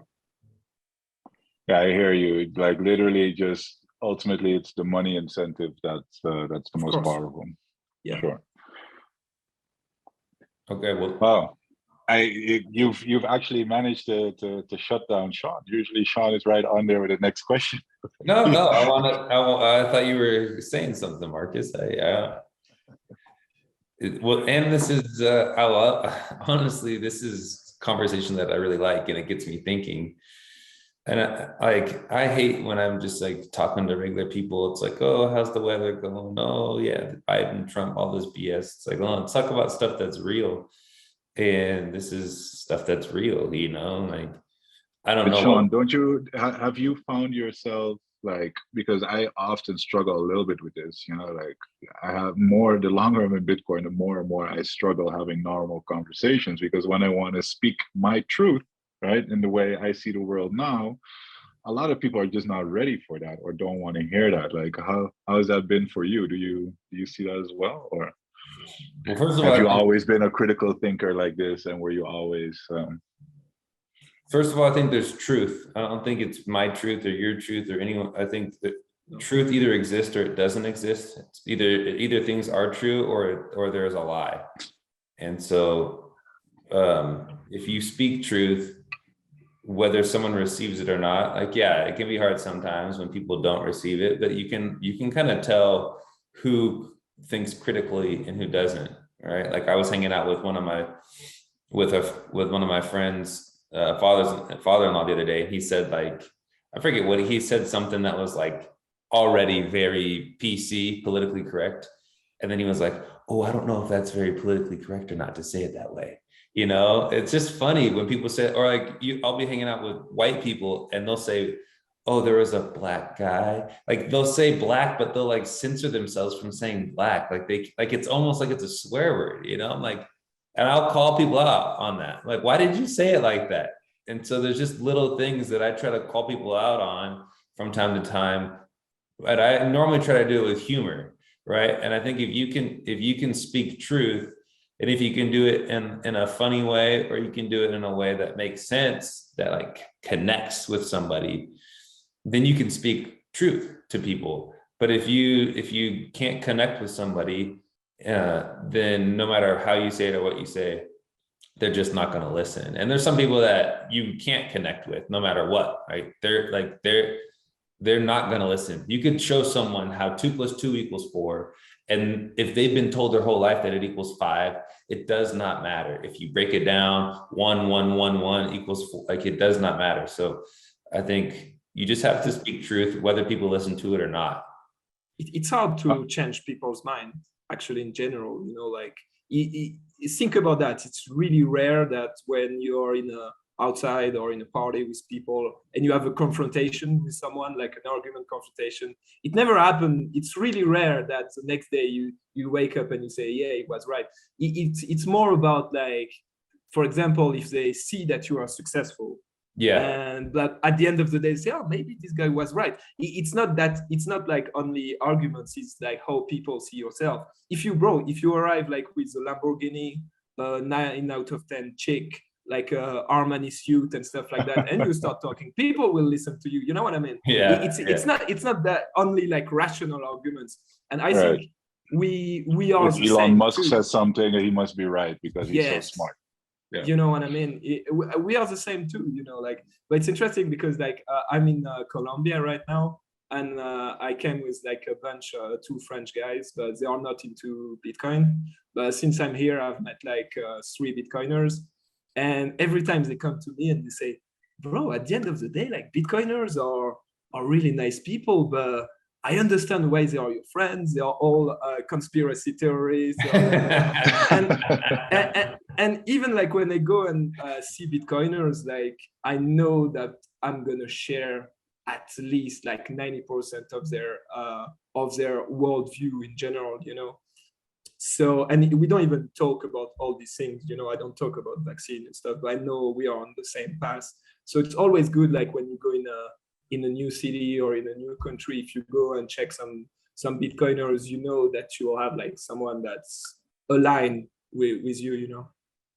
Yeah, I hear you. Like literally, just ultimately, it's the money incentive that's the most powerful. Yeah. Sure. Okay. Well. Wow. You've actually managed to shut down Sean. Usually Sean is right on there with the next question. No. I thought you were saying something, Marcus. Well, and this is honestly, this is conversation that I really like, and it gets me thinking. And I hate when I'm just like talking to regular people. It's like, oh, how's the weather going? Oh yeah, Biden, Trump, all this BS. It's like, oh, let's talk about stuff that's real. And this is stuff that's real, you know, like, I don't know. Sean, don't you, have you found yourself like, because I often struggle a little bit with this, you know, like I have more, the longer I'm in Bitcoin, the more and more I struggle having normal conversations, because when I want to speak my truth, right, in the way I see the world now, a lot of people are just not ready for that or don't want to hear that. Like, how has that been for you? Do you see that as well? Or well, first of have all, you always been a critical thinker like this, and were you always first of all, I think there's truth. I don't think it's my truth or your truth or anyone. I think that truth either exists or it doesn't exist. It's either things are true or there's a lie. And so if you speak truth, whether someone receives it or not, like, yeah, it can be hard sometimes when people don't receive it, but you can kind of tell who thinks critically and who doesn't, right? Like I was hanging out with one of my friends, father-in-law the other day. He said, like, I forget what he said, something that was like already very PC, politically correct. And then he was like, oh, I don't know if that's very politically correct or not to say it that way. You know, it's just funny when people say, or like I'll be hanging out with white people and they'll say, oh, there was a black guy. Like they'll say black, but they'll like censor themselves from saying black. Like it's almost like it's a swear word, you know? I'm like, and I'll call people out on that. Like, why did you say it like that? And so there's just little things that I try to call people out on from time to time. But I normally try to do it with humor, right? And I think if you can speak truth, and if you can do it in a funny way, or you can do it in a way that makes sense, that like connects with somebody, then you can speak truth to people. But if you can't connect with somebody, then no matter how you say it or what you say, they're just not going to listen. And there's some people that you can't connect with no matter what, right? They're not going to listen. You could show someone how 2 + 2 = 4. And if they've been told their whole life that it equals 5, it does not matter. If you break it down, 1, 1, 1, 1 = 4, like it does not matter. So I think you just have to speak truth, whether people listen to it or not. It's hard to change people's mind, actually, in general, you know, like think about that. It's really rare that when you're outside or in a party with people and you have a confrontation with someone, like an argument confrontation, it never happened. It's really rare that the next day you wake up and you say, yeah, it was right. It's more about, like, for example, if they see that you are successful, yeah, and that at the end of the day say, oh, maybe this guy was right. It's not like only arguments, it's like how people see yourself. If you arrive like with a Lamborghini 9 out of 10 chick, like Armani suit and stuff like that, and you start talking, people will listen to you. You know what I mean? Yeah. It's not that only like rational arguments. And I think we are if Elon Musk says something, he must be right because he's so smart. Yeah. You know what I mean? We are the same too, you know, like, but it's interesting because like I'm in Colombia right now, and I came with like a bunch, 2 French guys, but they are not into Bitcoin. But since I'm here, I've met like 3 Bitcoiners, and every time they come to me and they say, bro, at the end of the day, like Bitcoiners are really nice people, but I understand why they are your friends. They are all conspiracy theorists. And even like when I go and see Bitcoiners, like I know that I'm gonna share at least like 90% of their worldview in general, you know. So, and we don't even talk about all these things, you know. I don't talk about vaccine and stuff, but I know we are on the same path. So it's always good, like when you go in a new city or in a new country, if you go and check some Bitcoiners, you know that you will have like someone that's aligned with you, you know.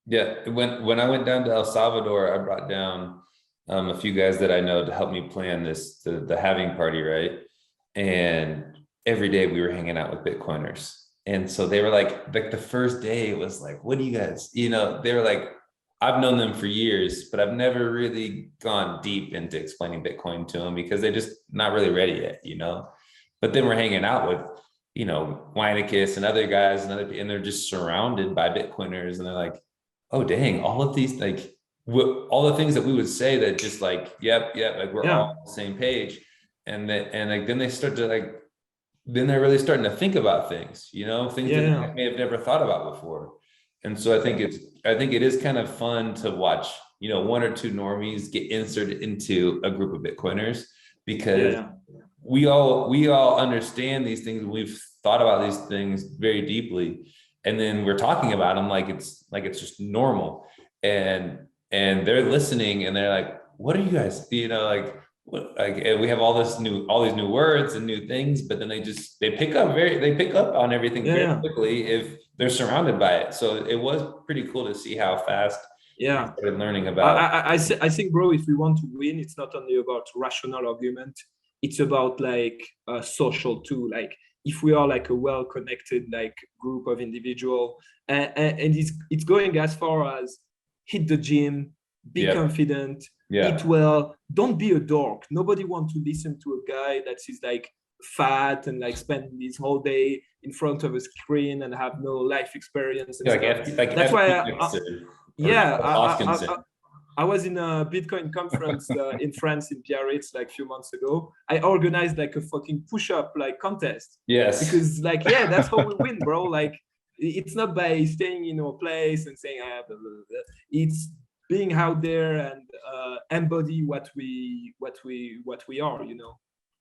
Yeah, when I went down to El Salvador, I brought down a few guys that I know to help me plan the Halving party, right? And every day we were hanging out with Bitcoiners. And so they were like the first day it was like, what do you guys, you know, they were like, I've known them for years, but I've never really gone deep into explaining Bitcoin to them because they're just not really ready yet, you know. But then we're hanging out with, you know, Weinicus and other guys and they're just surrounded by Bitcoiners, and they're like, oh dang, all of these, like all the things that we would say that just like, yep, like we're all on the same page. And like then they start to like, then they're really starting to think about things, you know, things that they may have never thought about before. And so I think it is kind of fun to watch, you know, 1 or 2 normies get inserted into a group of Bitcoiners, because we all understand these things. We've thought about these things very deeply, and then we're talking about them like it's just normal, and they're listening, and they're like, what are you guys, and we have all these new words and new things, but then they pick up on everything very quickly if they're surrounded by it. So it was pretty cool to see how fast we started learning about. I think, bro, if we want to win, it's not only about rational argument, it's about like social too. Like if we are like a well-connected like group of individual, and it's going as far as hit the gym, be confident, eat well, don't be a dork. Nobody wants to listen to a guy that is like fat and like spend his whole day in front of a screen and have no life experience. And that's why I was in a Bitcoin conference in France in Biarritz like a few months ago. I organized like a fucking push-up like contest. Yes. Because like, that's how we win, bro. Like it's not by staying in our place and saying, blah, blah, blah. It's being out there and embody what we are, you know.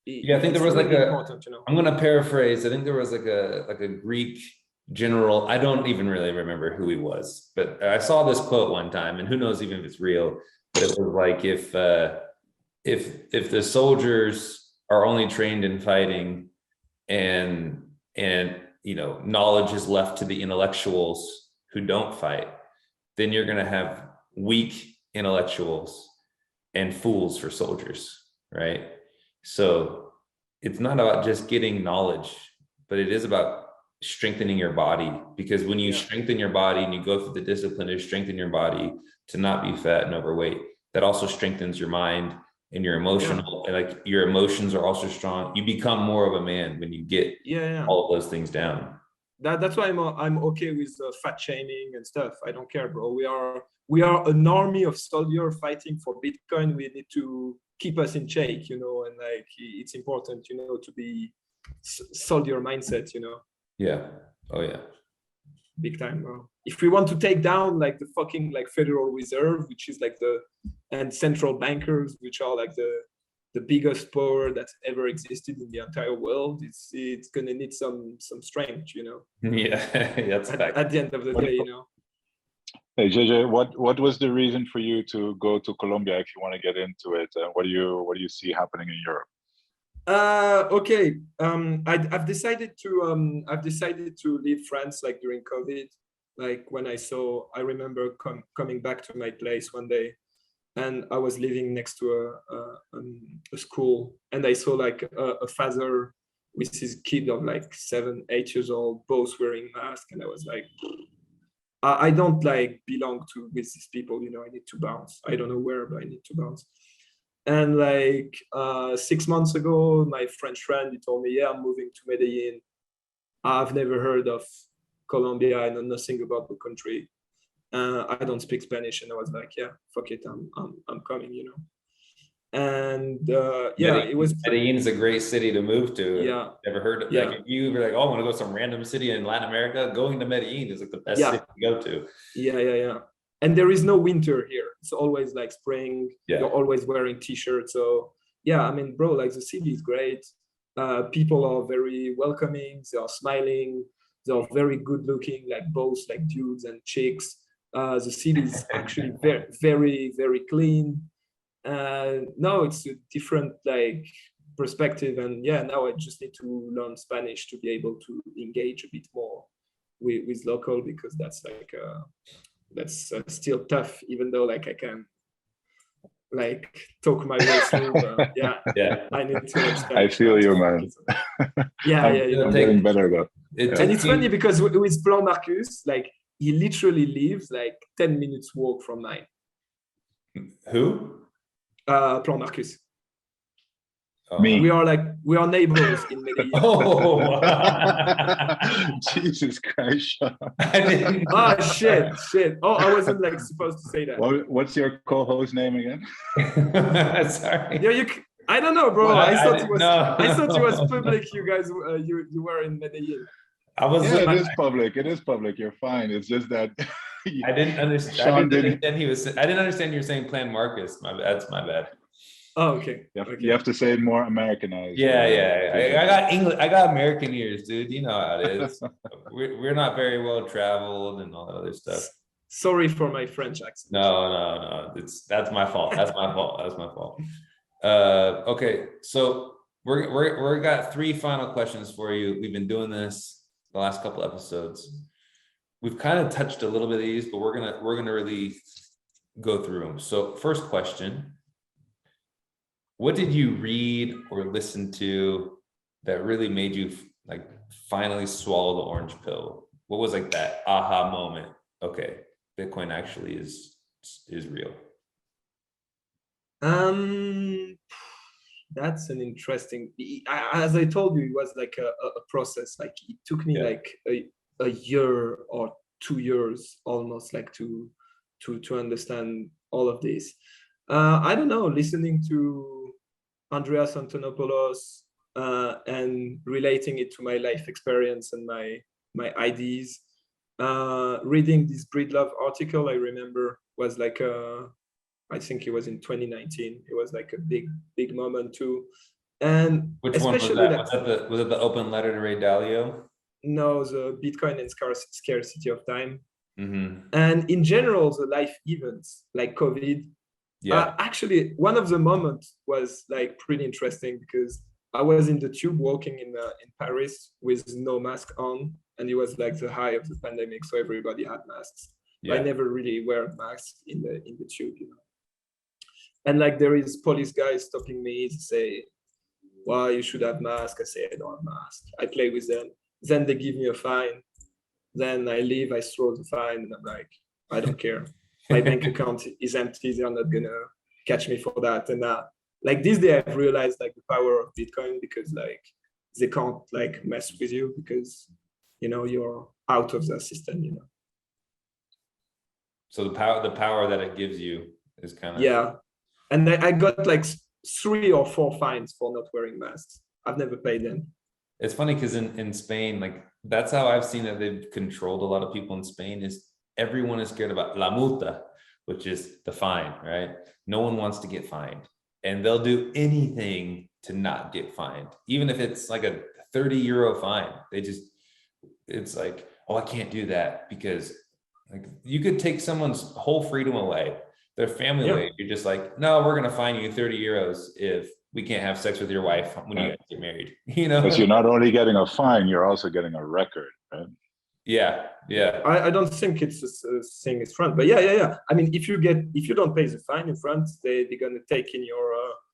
I think there was like important, you know. I'm gonna paraphrase. I think there was like a Greek general. I don't even really remember who he was, but I saw this quote one time, and who knows even if it's real. But it was like if the soldiers are only trained in fighting, and knowledge is left to the intellectuals who don't fight, then you're gonna have weak intellectuals and fools for soldiers, right? So it's not about just getting knowledge, but it is about strengthening your body, because when you strengthen your body and you go through the discipline to strengthen your body to not be fat and overweight, that also strengthens your mind and your emotional, and like your emotions are also strong. You become more of a man when you get all of those things down. That's why I'm okay with fat shaming and stuff. I don't care, bro. We are an army of soldiers fighting for Bitcoin. We need to keep us in check, you know, and like it's important, you know, to be soldier mindset, you know. Yeah. Oh yeah. Big time, bro. If we want to take down like the fucking like Federal Reserve, which is like and central bankers, which are like the biggest power that's ever existed in the entire world, it's gonna need some strength, you know. Yeah, that's at the end of the day, you know. Hey Gege, what was the reason for you to go to Colombia if you want to get into it? And what do you see happening in Europe? Okay. I've decided to leave France like during COVID. Like when I remember coming back to my place one day, and I was living next to a school, and I saw like a father with his kid of like 7, 8 years old, both wearing masks, and I was like, I don't like belong with these people, you know. I need to bounce. I don't know where, but I need to bounce. And like 6 months ago, my French friend, he told me, I'm moving to Medellin. I've never heard of Colombia. I know nothing about the country. I don't speak Spanish. And I was like, fuck it, I'm coming, you know. And it was. Medellin is a great city to move to. Yeah. Never heard of. Like if you were like, oh, I want to go to some random city in Latin America, going to Medellin is like the best city to go to. Yeah. And there is no winter here. It's always like spring. You're always wearing t-shirts. So I mean, bro, like the city is great. People are very welcoming. They are smiling. They are very good looking, like both like dudes and chicks. The city is actually very, very, very clean. No, it's a different like perspective. And now I just need to learn Spanish to be able to engage a bit more with local, because that's like that's still tough, even though like I can like talk my way through. I need to understand. I feel you, man. I'm getting better though. And it's funny because with Plan Marcus, like he literally lives like 10 minutes walk from mine. Who? Plan Marcus. Me. We are neighbors in Medellin. Oh, Jesus Christ! Shit! Oh, I wasn't like supposed to say that. What's your co-host name again? Sorry. Yeah, I don't know, bro. Well, I thought it was public. You guys, you were in Medellin. It is public. It is public. You're fine. It's just that I didn't understand. I didn't understand you were saying Plan Marcus. That's my bad. Oh, okay. You have to say it more Americanized. Yeah. I got English. I got American ears, dude. You know how it is. We're not very well traveled and all that other stuff. Sorry for my French accent. No. That's my fault. That's my fault. Okay, so we're got 3 final questions for you. We've been doing this the last couple episodes. We've kind of touched a little bit of these, but we're gonna really go through them. So first question, what did you read or listen to that really made you like finally swallow the orange pill? What was like that aha moment? Okay, Bitcoin actually is real. That's an interesting, as I told you, it was like a process. Like it took me like a year or 2 years almost, like to understand all of this. I don't know, listening to Andreas Antonopoulos and relating it to my life experience and my ideas. Reading this Breedlove article, I remember, was like I think it was in 2019. It was like a big moment too. And which one was that? Was it the open letter to Ray Dalio? No, the Bitcoin and scarcity of time. Mm-hmm. And in general, the life events like COVID. Yeah. Actually, one of the moments was like pretty interesting because I was in the tube walking in Paris with no mask on, and it was like the high of the pandemic, so everybody had masks. Yeah. I never really wear masks in the tube, you know. And like there is police guys stopping me to say, well, you should have mask. I say, I don't have mask. I play with them. Then they give me a fine. Then I leave, I throw the fine, and I'm like, I don't care. My bank account is empty. They're not gonna catch me for that. And like this day, I've realized like the power of Bitcoin, because like they can't like mess with you because, you know, you're out of the system, you know. So the power that it gives you is kind of, yeah. And I got like 3 or 4 fines for not wearing masks. I've never paid them. It's funny because in Spain, like that's how I've seen that they've controlled a lot of people in Spain, is everyone is scared about la multa, which is the fine, right? No one wants to get fined, and they'll do anything to not get fined. Even if it's like a 30 euro fine, it's like, oh, I can't do that because like you could take someone's whole freedom away, their family away. You're just like, no, we're going to fine you 30 euros if we can't have sex with your wife when you guys get married, you know? Because you're not only getting a fine, you're also getting a record, right? Yeah. I don't think it's a thing in front, but yeah. I mean, if you don't pay the fine in front, they're gonna take in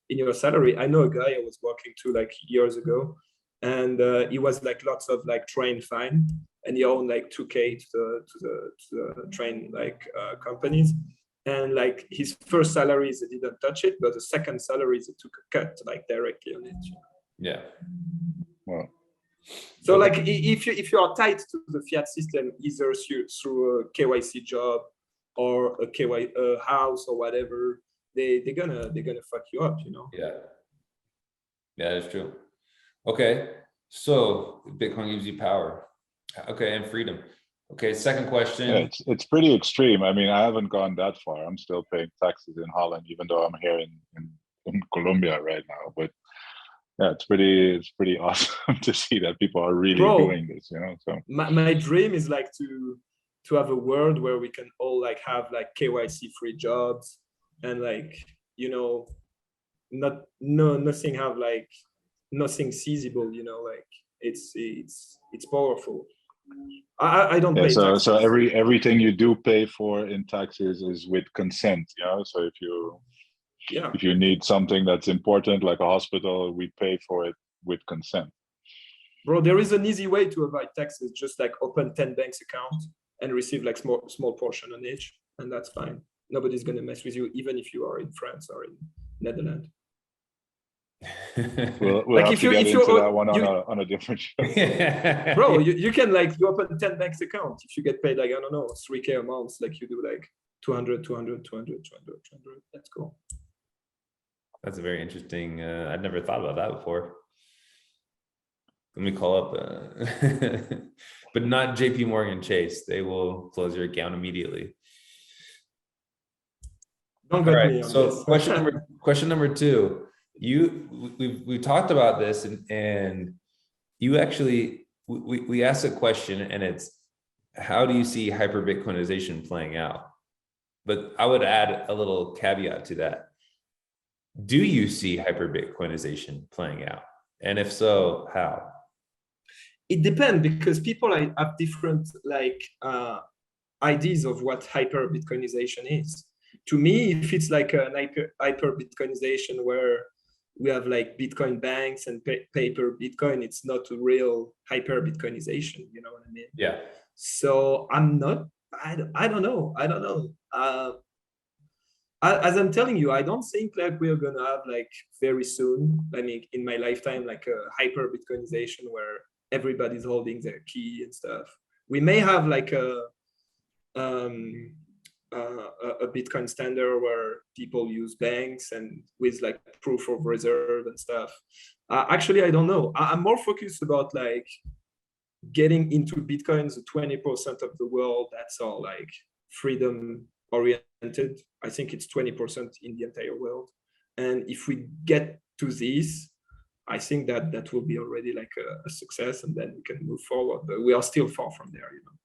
your salary. I know a guy I was working to like years ago, and he was like lots of like train fine, and he owned like 2K to the train like companies. And like his first salaries, they didn't touch it, but the second salaries, they took a cut like directly on it. Yeah. Well, so like if you are tied to the fiat system, either through a KYC job or a house or whatever, they're gonna fuck you up, you know. Yeah, that's true. Okay, so Bitcoin gives you power. Okay, and freedom. Okay, second question. Yeah, it's pretty extreme. I mean, I haven't gone that far. I'm still paying taxes in Holland, even though I'm here in Colombia right now. But yeah, it's pretty awesome to see that people are really doing this, you know. So my dream is like to have a world where we can all like have like KYC free jobs, and like, you know, nothing have like nothing seizable, you know, like it's powerful. I don't pay taxes. So everything you do pay for in taxes is with consent, you know. So if you need something that's important like a hospital, we pay for it with consent. Bro, there is an easy way to avoid taxes. Just like open 10 banks accounts and receive like small portion on each, and that's fine. Nobody's gonna mess with you, even if you are in France or in Netherlands. We'll like have to get into that one on a different show. Bro, you can like, you open 10 banks account. If you get paid like, I don't know, 3K a month, like you do like 200, let's go. That's a very interesting, I'd never thought about that before. Let me call up, but not JP Morgan Chase. They will close your account immediately. Don't get me on so this. question number 2. We talked about this, and you actually we asked a question, and it's, how do you see hyper Bitcoinization playing out? But I would add a little caveat to that. Do you see hyper Bitcoinization playing out? And if so, how? It depends, because people have different ideas of what hyper Bitcoinization is. To me, if it's like an hyper Bitcoinization where we have like Bitcoin banks and paper Bitcoin, it's not a real hyper Bitcoinization. You know what I mean? Yeah. So I'm not. I don't know. As I'm telling you, I don't think like we're gonna have like very soon, I mean, in my lifetime, like a hyper Bitcoinization where everybody's holding their key and stuff. We may have like a Bitcoin standard where people use banks and with like proof of reserve and stuff. Actually, I don't know. I'm more focused about like getting into Bitcoin, the 20% of the world that's all like freedom oriented. I think it's 20% in the entire world. And if we get to this, I think that will be already like a success, and then we can move forward. But we are still far from there, you know.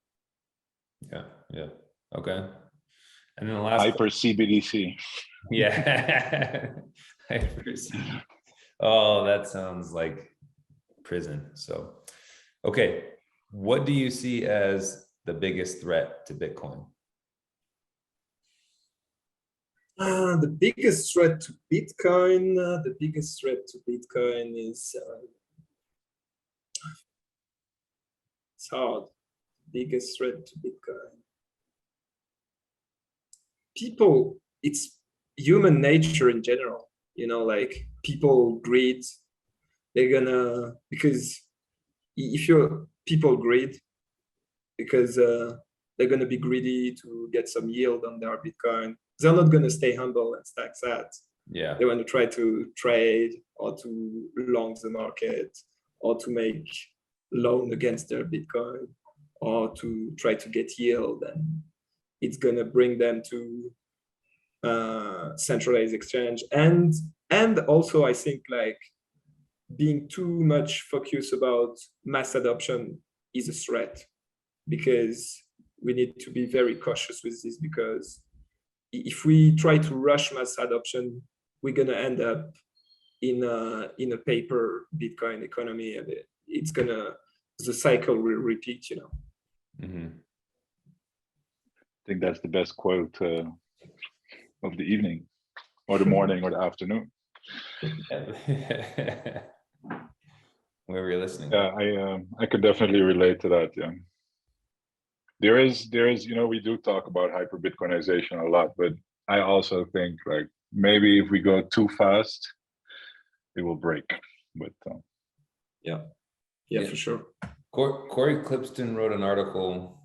Yeah. Okay. And then the last hyper CBDC. Yeah. Hyper CBDC. Oh, that sounds like prison. So, okay. What do you see as the biggest threat to Bitcoin? The biggest threat to Bitcoin, is it's hard. Biggest threat to Bitcoin. People, it's human nature in general. You know, like people greed. They're gonna, because if you're people greed, because they're gonna be greedy to get some yield on their Bitcoin. They're not going to stay humble and stack that. Yeah. They want to try to trade or to long the market or to make loan against their Bitcoin or to try to get yield. And it's going to bring them to centralized exchange. And also, I think like being too much focused about mass adoption is a threat, because we need to be very cautious with this, because if we try to rush mass adoption, we're gonna end up in a paper Bitcoin economy, and the cycle will repeat, you know. Mm-hmm. I think that's the best quote of the evening, or the morning, or the afternoon. Where were you listening? Yeah, I could definitely relate to that. Yeah. There is, you know, we do talk about hyper Bitcoinization a lot, but I also think like maybe if we go too fast, it will break. But yeah, for sure. Corey Clipston wrote an article,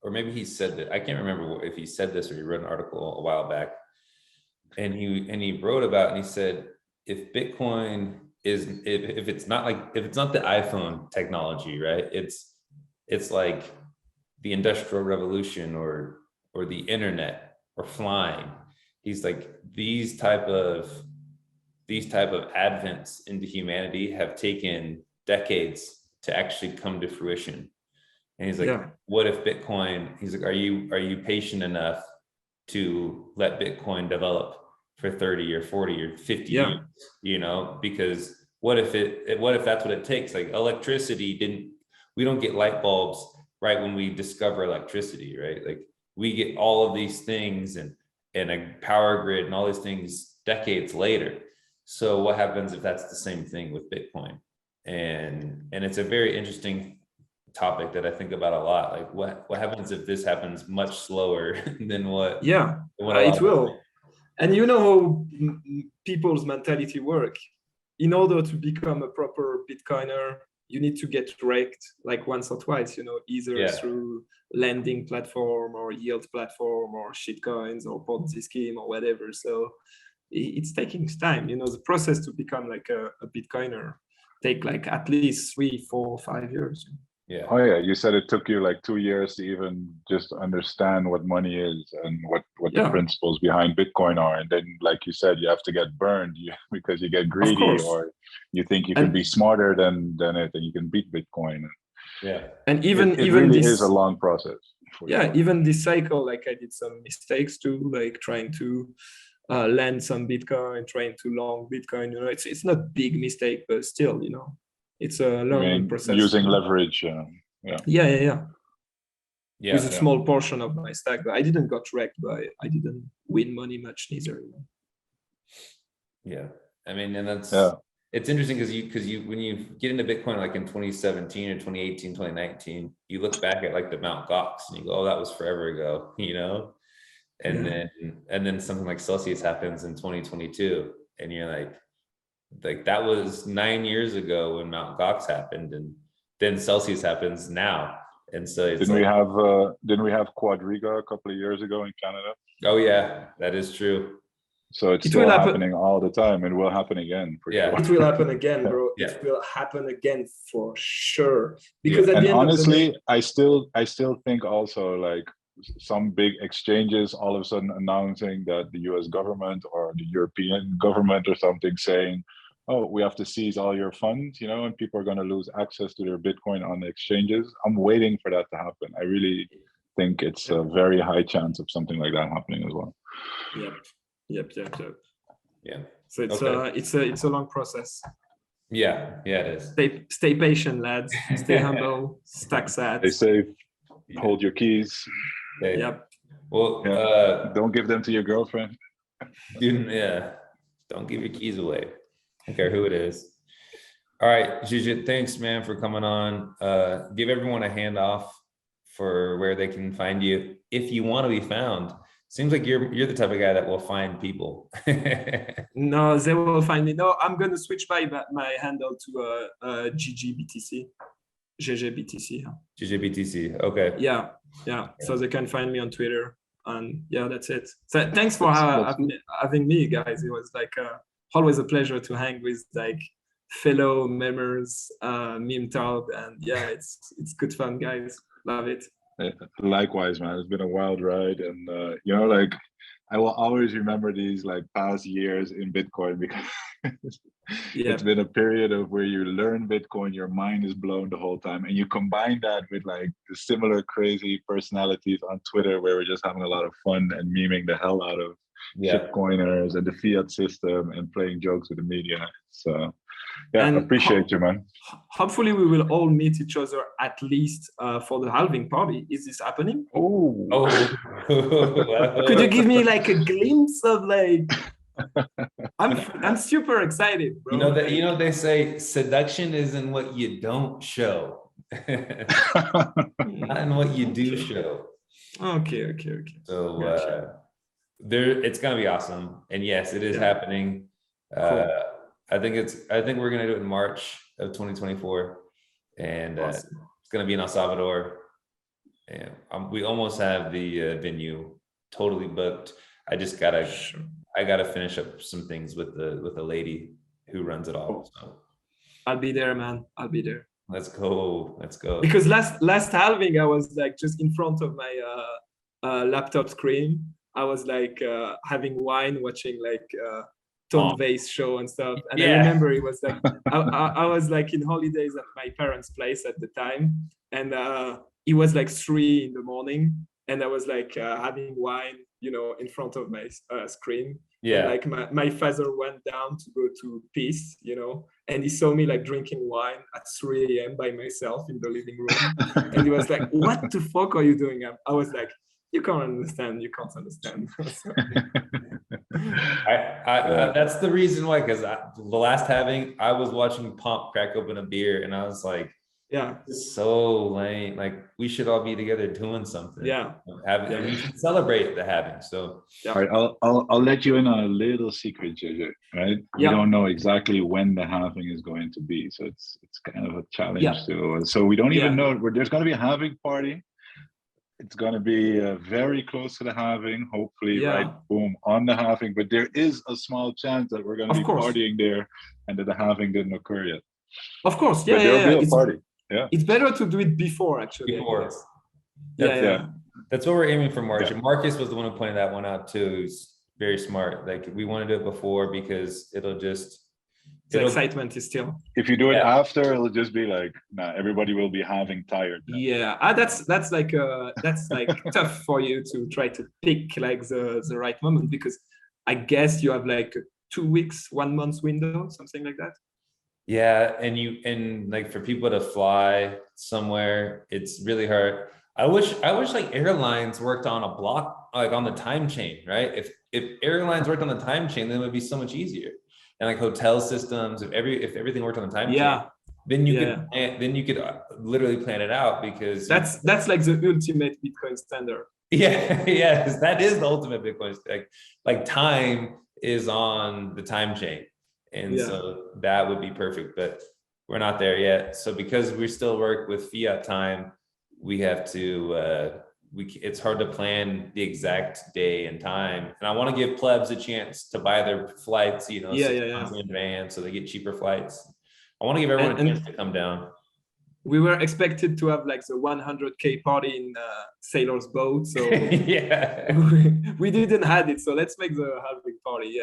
or maybe he said that, I can't remember if he said this or he wrote an article a while back, and he wrote about, and he said, if Bitcoin is, if it's not the iPhone technology, right? It's like the Industrial Revolution or the internet or flying. He's like, these type of advents into humanity have taken decades to actually come to fruition. And he's like, what if Bitcoin, he's like, are you patient enough to let Bitcoin develop for 30 or 40 or 50 years, you know? Because what if that's what it takes? Like electricity we don't get light bulbs right when we discover electricity, right? Like we get all of these things and a power grid and all these things decades later. So what happens if that's the same thing with Bitcoin? And it's a very interesting topic that I think about a lot. Like what happens if this happens much slower than what? Yeah, it will. And you know how people's mentality work. In order to become a proper Bitcoiner, you need to get wrecked like once or twice, you know, either through lending platform or yield platform or shitcoins or Ponzi scheme or whatever. So it's taking time, you know, the process to become like a Bitcoiner take like at least 3, 4, 5 years. Yeah. Oh yeah, you said it took you like 2 years to even just understand what money is and what the principles behind Bitcoin are, and then like you said, you have to get burned because you get greedy, or you think you can be smarter than it, and you can beat Bitcoin. Yeah, and even it really is a long process. Yeah, even this cycle, like I did some mistakes too, like trying to lend some Bitcoin, trying to long Bitcoin. You know, it's not big mistake, but still, you know, it's a learning process. Using leverage. Yeah. Yeah. With a small portion of my stack, but I didn't got wrecked, but I didn't win money much neither. You know? Yeah, I mean, and that's it's interesting because you when you get into Bitcoin like in 2017 or 2018, 2019, you look back at like the Mt. Gox and you go, oh, that was forever ago, you know, and then something like Celsius happens in 2022, and you're like that was 9 years ago when Mt. Gox happened, and then Celsius happens now. And so it's didn't we have Quadriga a couple of years ago in Canada? Oh yeah, that is true. So it's still happening all the time, and will happen again for sure. It will happen again, bro. It will happen again for sure. Because at the end honestly, of the day, I still think also like some big exchanges all of a sudden announcing that the US government or the European government or something saying, oh, we have to seize all your funds, you know, and people are going to lose access to their Bitcoin on the exchanges. I'm waiting for that to happen. I really think it's a very high chance of something like that happening as well. Yep. Yeah. So it's a long process. Yeah, it is. Stay patient, lads. Stay humble. Stack sats. Stay safe. Hold your keys. Okay. Yep. Well, don't give them to your girlfriend. Don't give your keys away. I don't care who it is. All right, Gege, thanks, man, for coming on. Give everyone a handoff for where they can find you if you want to be found. Seems like you're the type of guy that will find people. No, they will find me. No, I'm gonna switch my handle to GegeBTC. GegeBTC. GegeBTC. Okay. Yeah. So they can find me on Twitter, and that's it. So thanks for having me, guys. It was like always a pleasure to hang with like fellow members, meme talk, and it's good fun, guys. Love it. Likewise, man. It's been a wild ride, and you know, like I will always remember these like past years in Bitcoin because it's been a period of where you learn Bitcoin, your mind is blown the whole time, and you combine that with like the similar crazy personalities on Twitter where we're just having a lot of fun and memeing the hell out of shitcoiners and the fiat system and playing jokes with the media. So I appreciate you, man. Hopefully we will all meet each other at least for the halving party. Is this happening? Could you give me like a glimpse of like I'm super excited, bro. You know they say seduction is in what you don't show. Not in what you do show. Okay. So it's gonna be awesome. And yes, it is happening. Cool. I think we're gonna do it in March of 2024, and awesome. It's gonna be in El Salvador. And we almost have the venue totally booked. I just gotta finish up some things with the lady who runs it all. So I'll be there, man. I'll be there. Let's go. Because last halving, I was like just in front of my laptop screen. I was like having wine, watching like Tom Vase show and stuff. And I remember it was like I was like in holidays at my parents' place at the time, and it was like 3 a.m, and I was like having wine, you know, in front of my screen. And like my father went down to go to piss, you know, and he saw me like drinking wine at 3 a.m. by myself in the living room, and he was like, "What the fuck are you doing?" I was like, "You can't understand. That's the reason why, because the last halving, I was watching Pomp crack open a beer, and I was like, it's so lame. Like we should all be together doing something. We should celebrate the halving. So all right, I'll let you in on a little secret, Gege, right? We don't know exactly when the halving is going to be, so it's kind of a challenge too. So we don't even know. There's going to be a halving party. It's going to be very close to the halving, hopefully, right? Boom, on the halving. But there is a small chance that we're going to be partying there and that the halving didn't occur yet. Of course, there'll be a party. Yeah. It's better to do it before, actually. Before. I guess. Yeah. That's what we're aiming for, March. Yeah. And Marcus was the one who pointed that one out too. He's very smart. Like we want to do it before because it'll just The excitement is still. If you do it after, it'll just be like, nah, everybody will be having tired. Then. Yeah, that's like tough for you to try to pick like the right moment, because I guess you have like 2 weeks, 1 month window, something like that. Yeah, and like for people to fly somewhere, it's really hard. I wish like airlines worked on a block, like on the time chain, right? If airlines worked on the time chain, then it would be so much easier. And like hotel systems, if everything worked on the time chain, then you could literally plan it out, because that's like the ultimate Bitcoin standard. Yes, that is the ultimate Bitcoin stack. Like time is on the time chain, and so that would be perfect, but we're not there yet. So because we still work with fiat time, we have to it's hard to plan the exact day and time. And I want to give plebs a chance to buy their flights, 6 months in advance, so they get cheaper flights. I want to give everyone a chance to come down. We were expected to have like the 100K party in Sailor's Boat, so we didn't have it. So let's make the halving party.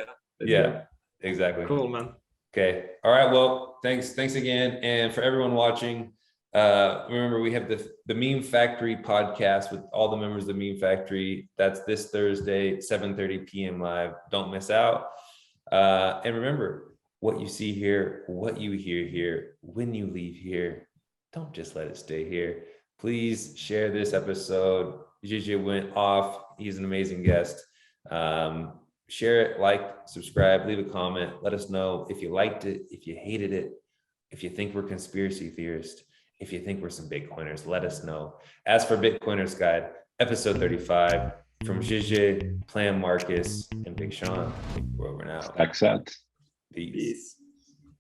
Exactly. Cool, man. Okay. All right. Well, thanks again. And for everyone watching, remember we have the Meme Factory podcast with all the members of the Meme Factory. That's this Thursday, 7:30 p.m. live. Don't miss out. And remember, what you see here, what you hear here, when you leave here, don't just let it stay here. Please share this episode. Gege went off. He's an amazing guest. Share it, like, subscribe, leave a comment. Let us know if you liked it, if you hated it, if you think we're conspiracy theorists, if you think we're some Bitcoiners, let us know. As for Bitcoiners Guide, episode 35, from Gege, Plan Marcus, and Big Sean, we're over now. Accept. Peace.